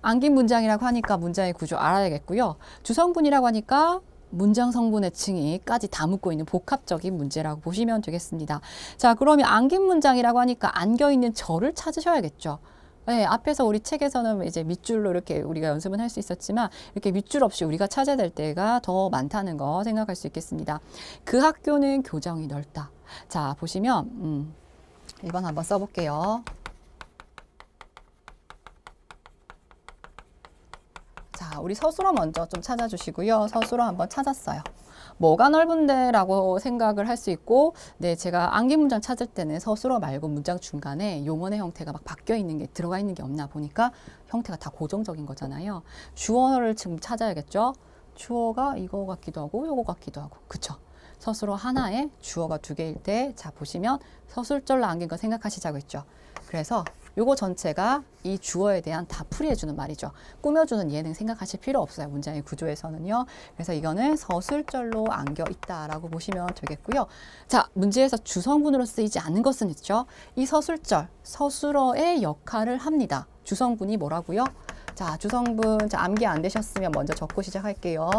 안긴 문장이라고 하니까 문장의 구조 알아야겠고요. 주성분이라고 하니까 문장 성분의 층이까지 다 묶고 있는 복합적인 문제라고 보시면 되겠습니다. 자, 그러면 안긴 문장이라고 하니까 안겨 있는 절을 찾으셔야겠죠. 네, 앞에서 우리 책에서는 이제 밑줄로 이렇게 우리가 연습은 할 수 있었지만 이렇게 밑줄 없이 우리가 찾아야 될 때가 더 많다는 거 생각할 수 있겠습니다. 그 학교는 교정이 넓다. 자, 보시면 1번 한번 써볼게요. 자, 우리 서술어 먼저 좀 찾아주시고요. 서술어 한번 찾았어요. 뭐가 넓은데 라고 생각을 할 수 있고, 네, 제가 암기 문장 찾을 때는 서술어 말고 문장 중간에 용언의 형태가 막 바뀌어 있는 게 들어가 있는 게 없나 보니까 형태가 다 고정적인 거잖아요. 주어를 지금 찾아야겠죠. 주어가 이거 같기도 하고 요거 같기도 하고, 그쵸? 서술어 하나에 주어가 두 개일 때, 자, 보시면 서술절로 안긴 거 생각하시자고 했죠. 그래서 요거 전체가 이 주어에 대한 다 풀이해주는 말이죠. 꾸며주는 예능 생각하실 필요 없어요. 문장의 구조에서는요. 그래서 이거는 서술절로 안겨 있다라고 보시면 되겠고요. 자, 문제에서 주성분으로 쓰이지 않는 것은 있죠. 이 서술절, 서술어의 역할을 합니다. 주성분이 뭐라고요? 자, 주성분, 자, 암기 안 되셨으면 먼저 적고 시작할게요.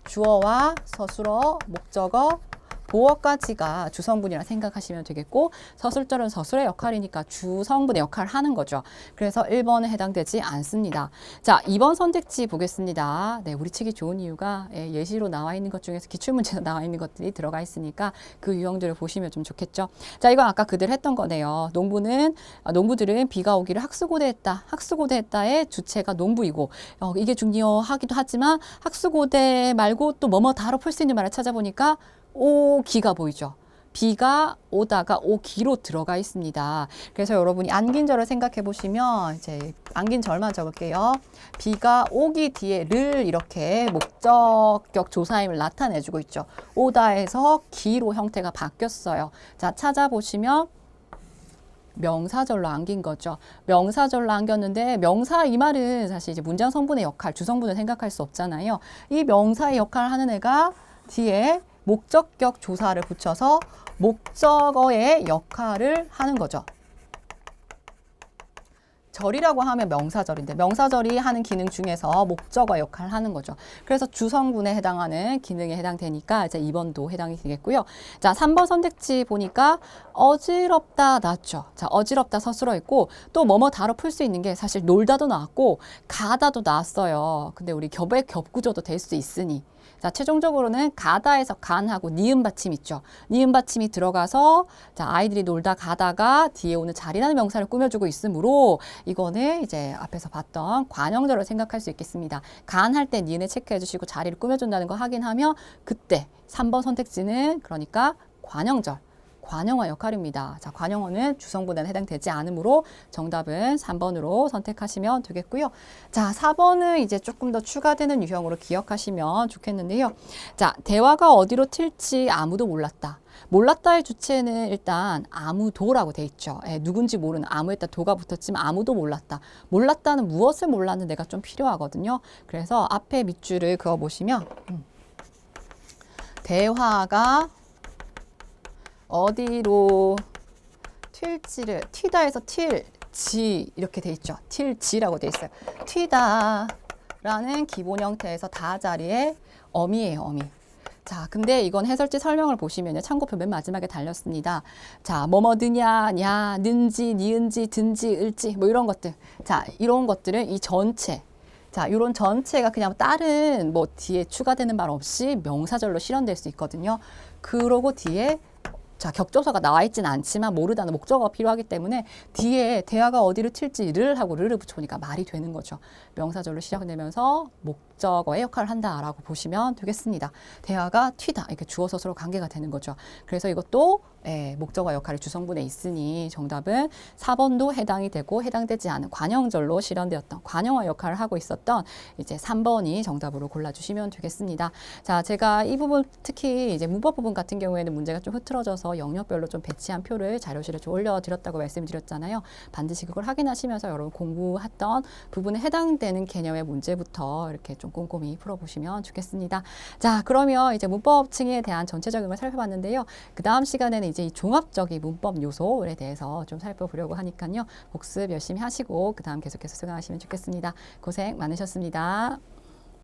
주어와 서술어, 목적어, 보어까지가 주성분이라 생각하시면 되겠고, 서술절은 서술의 역할이니까 주성분의 역할을 하는 거죠. 그래서 1번에 해당되지 않습니다. 자, 2번 선택지 보겠습니다. 네, 우리 측이 좋은 이유가 예시로 나와 있는 것 중에서 기출문제로 나와 있는 것들이 들어가 있으니까 그 유형들을 보시면 좀 좋겠죠. 자, 이건 아까 그대로 했던 거네요. 농부들은 비가 오기를 학수고대했다. 학수고대했다의 주체가 농부이고, 이게 중요하기도 하지만 학수고대 말고 또 뭐뭐 다로 풀 수 있는 말을 찾아보니까 오기가 보이죠. 비가 오다가 오기로 들어가 있습니다. 그래서 여러분이 안긴절을 생각해 보시면 이제 안긴절만 적을게요. 비가 오기 뒤에 를 이렇게 목적격 조사임을 나타내주고 있죠. 오다에서 기로 형태가 바뀌었어요. 자, 찾아보시면 명사절로 안긴 거죠. 명사절로 안겼는데 명사 이 말은 사실 이제 문장 성분의 역할, 주성분을 생각할 수 없잖아요. 이 명사의 역할을 하는 애가 뒤에 목적격 조사를 붙여서 목적어의 역할을 하는 거죠. 절이라고 하면 명사절인데 명사절이 하는 기능 중에서 목적어 역할을 하는 거죠. 그래서 주성분에 해당하는 기능에 해당되니까 이제 2번도 해당이 되겠고요. 자, 3번 선택지 보니까 어지럽다 나왔죠. 자, 어지럽다 서술어 있고 또 뭐뭐 다로 풀 수 있는 게 사실 놀다도 나왔고 가다도 나왔어요. 근데 우리 겹구조도 될 수 있으니, 자, 최종적으로는 가다에서 간하고 니은 받침 있죠. 니은 받침이 들어가서 자, 아이들이 놀다 가다가 뒤에 오는 자리라는 명사를 꾸며주고 있으므로 이거는 이제 앞에서 봤던 관형절을 생각할 수 있겠습니다. 간할 때 니은을 체크해 주시고 자리를 꾸며준다는 거 확인하면 그때 3번 선택지는 그러니까 관형절, 관형어 역할입니다. 자, 관형어는 주성분에 해당되지 않으므로 정답은 3번으로 선택하시면 되겠고요. 자, 4번은 이제 조금 더 추가되는 유형으로 기억하시면 좋겠는데요. 자, 대화가 어디로 튈지 아무도 몰랐다. 몰랐다의 주체는 일단 아무도라고 돼 있죠. 누군지 모르는 아무에다 도가 붙었지만 아무도 몰랐다. 몰랐다는 무엇을 몰랐는 데가 좀 필요하거든요. 그래서 앞에 밑줄을 그어 보시면 대화가 어디로 튈지를, 튀다에서 튈지 이렇게 돼 있죠. 튈지라고 돼 있어요. 튀다, 라는 기본 형태에서 다 자리에 어미예요, 어미. 자, 근데 이건 해설지 설명을 보시면요. 참고표 맨 마지막에 달렸습니다. 자, 뭐뭐드냐, 냐, 는지, 니은지, 든지, 을지, 뭐 이런 것들. 자, 이런 것들은 이 전체. 자, 이런 전체가 그냥 다른 뭐 뒤에 추가되는 말 없이 명사절로 실현될 수 있거든요. 그러고 뒤에 자, 격조사가 나와 있지는 않지만 모르다는 목적어가 필요하기 때문에 뒤에 대화가 어디를 튈지를 하고 르를 붙여보니까 말이 되는 거죠. 명사절로 시작되면서 목적어의 역할을 한다라고 보시면 되겠습니다. 대화가 튀다 이렇게 주어서 서로 관계가 되는 거죠. 그래서 이것도 목적어 역할이 주성분에 있으니 정답은 4번도 해당이 되고 해당되지 않은 관형절로 실현되었던 관형어 역할을 하고 있었던 이제 3번이 정답으로 골라주시면 되겠습니다. 자, 제가 이 부분 특히 이제 문법 부분 같은 경우에는 문제가 좀 흐트러져서 영역별로 좀 배치한 표를 자료실에 좀 올려드렸다고 말씀드렸잖아요. 반드시 그걸 확인하시면서 여러분 공부했던 부분에 해당되는 개념의 문제부터 이렇게 좀 꼼꼼히 풀어보시면 좋겠습니다. 자, 그러면 이제 문법층에 대한 전체적인 걸 살펴봤는데요. 그 다음 시간에는 이제 이 종합적인 문법 요소에 대해서 좀 살펴보려고 하니까요. 복습 열심히 하시고 그 다음 계속해서 수강하시면 좋겠습니다. 고생 많으셨습니다.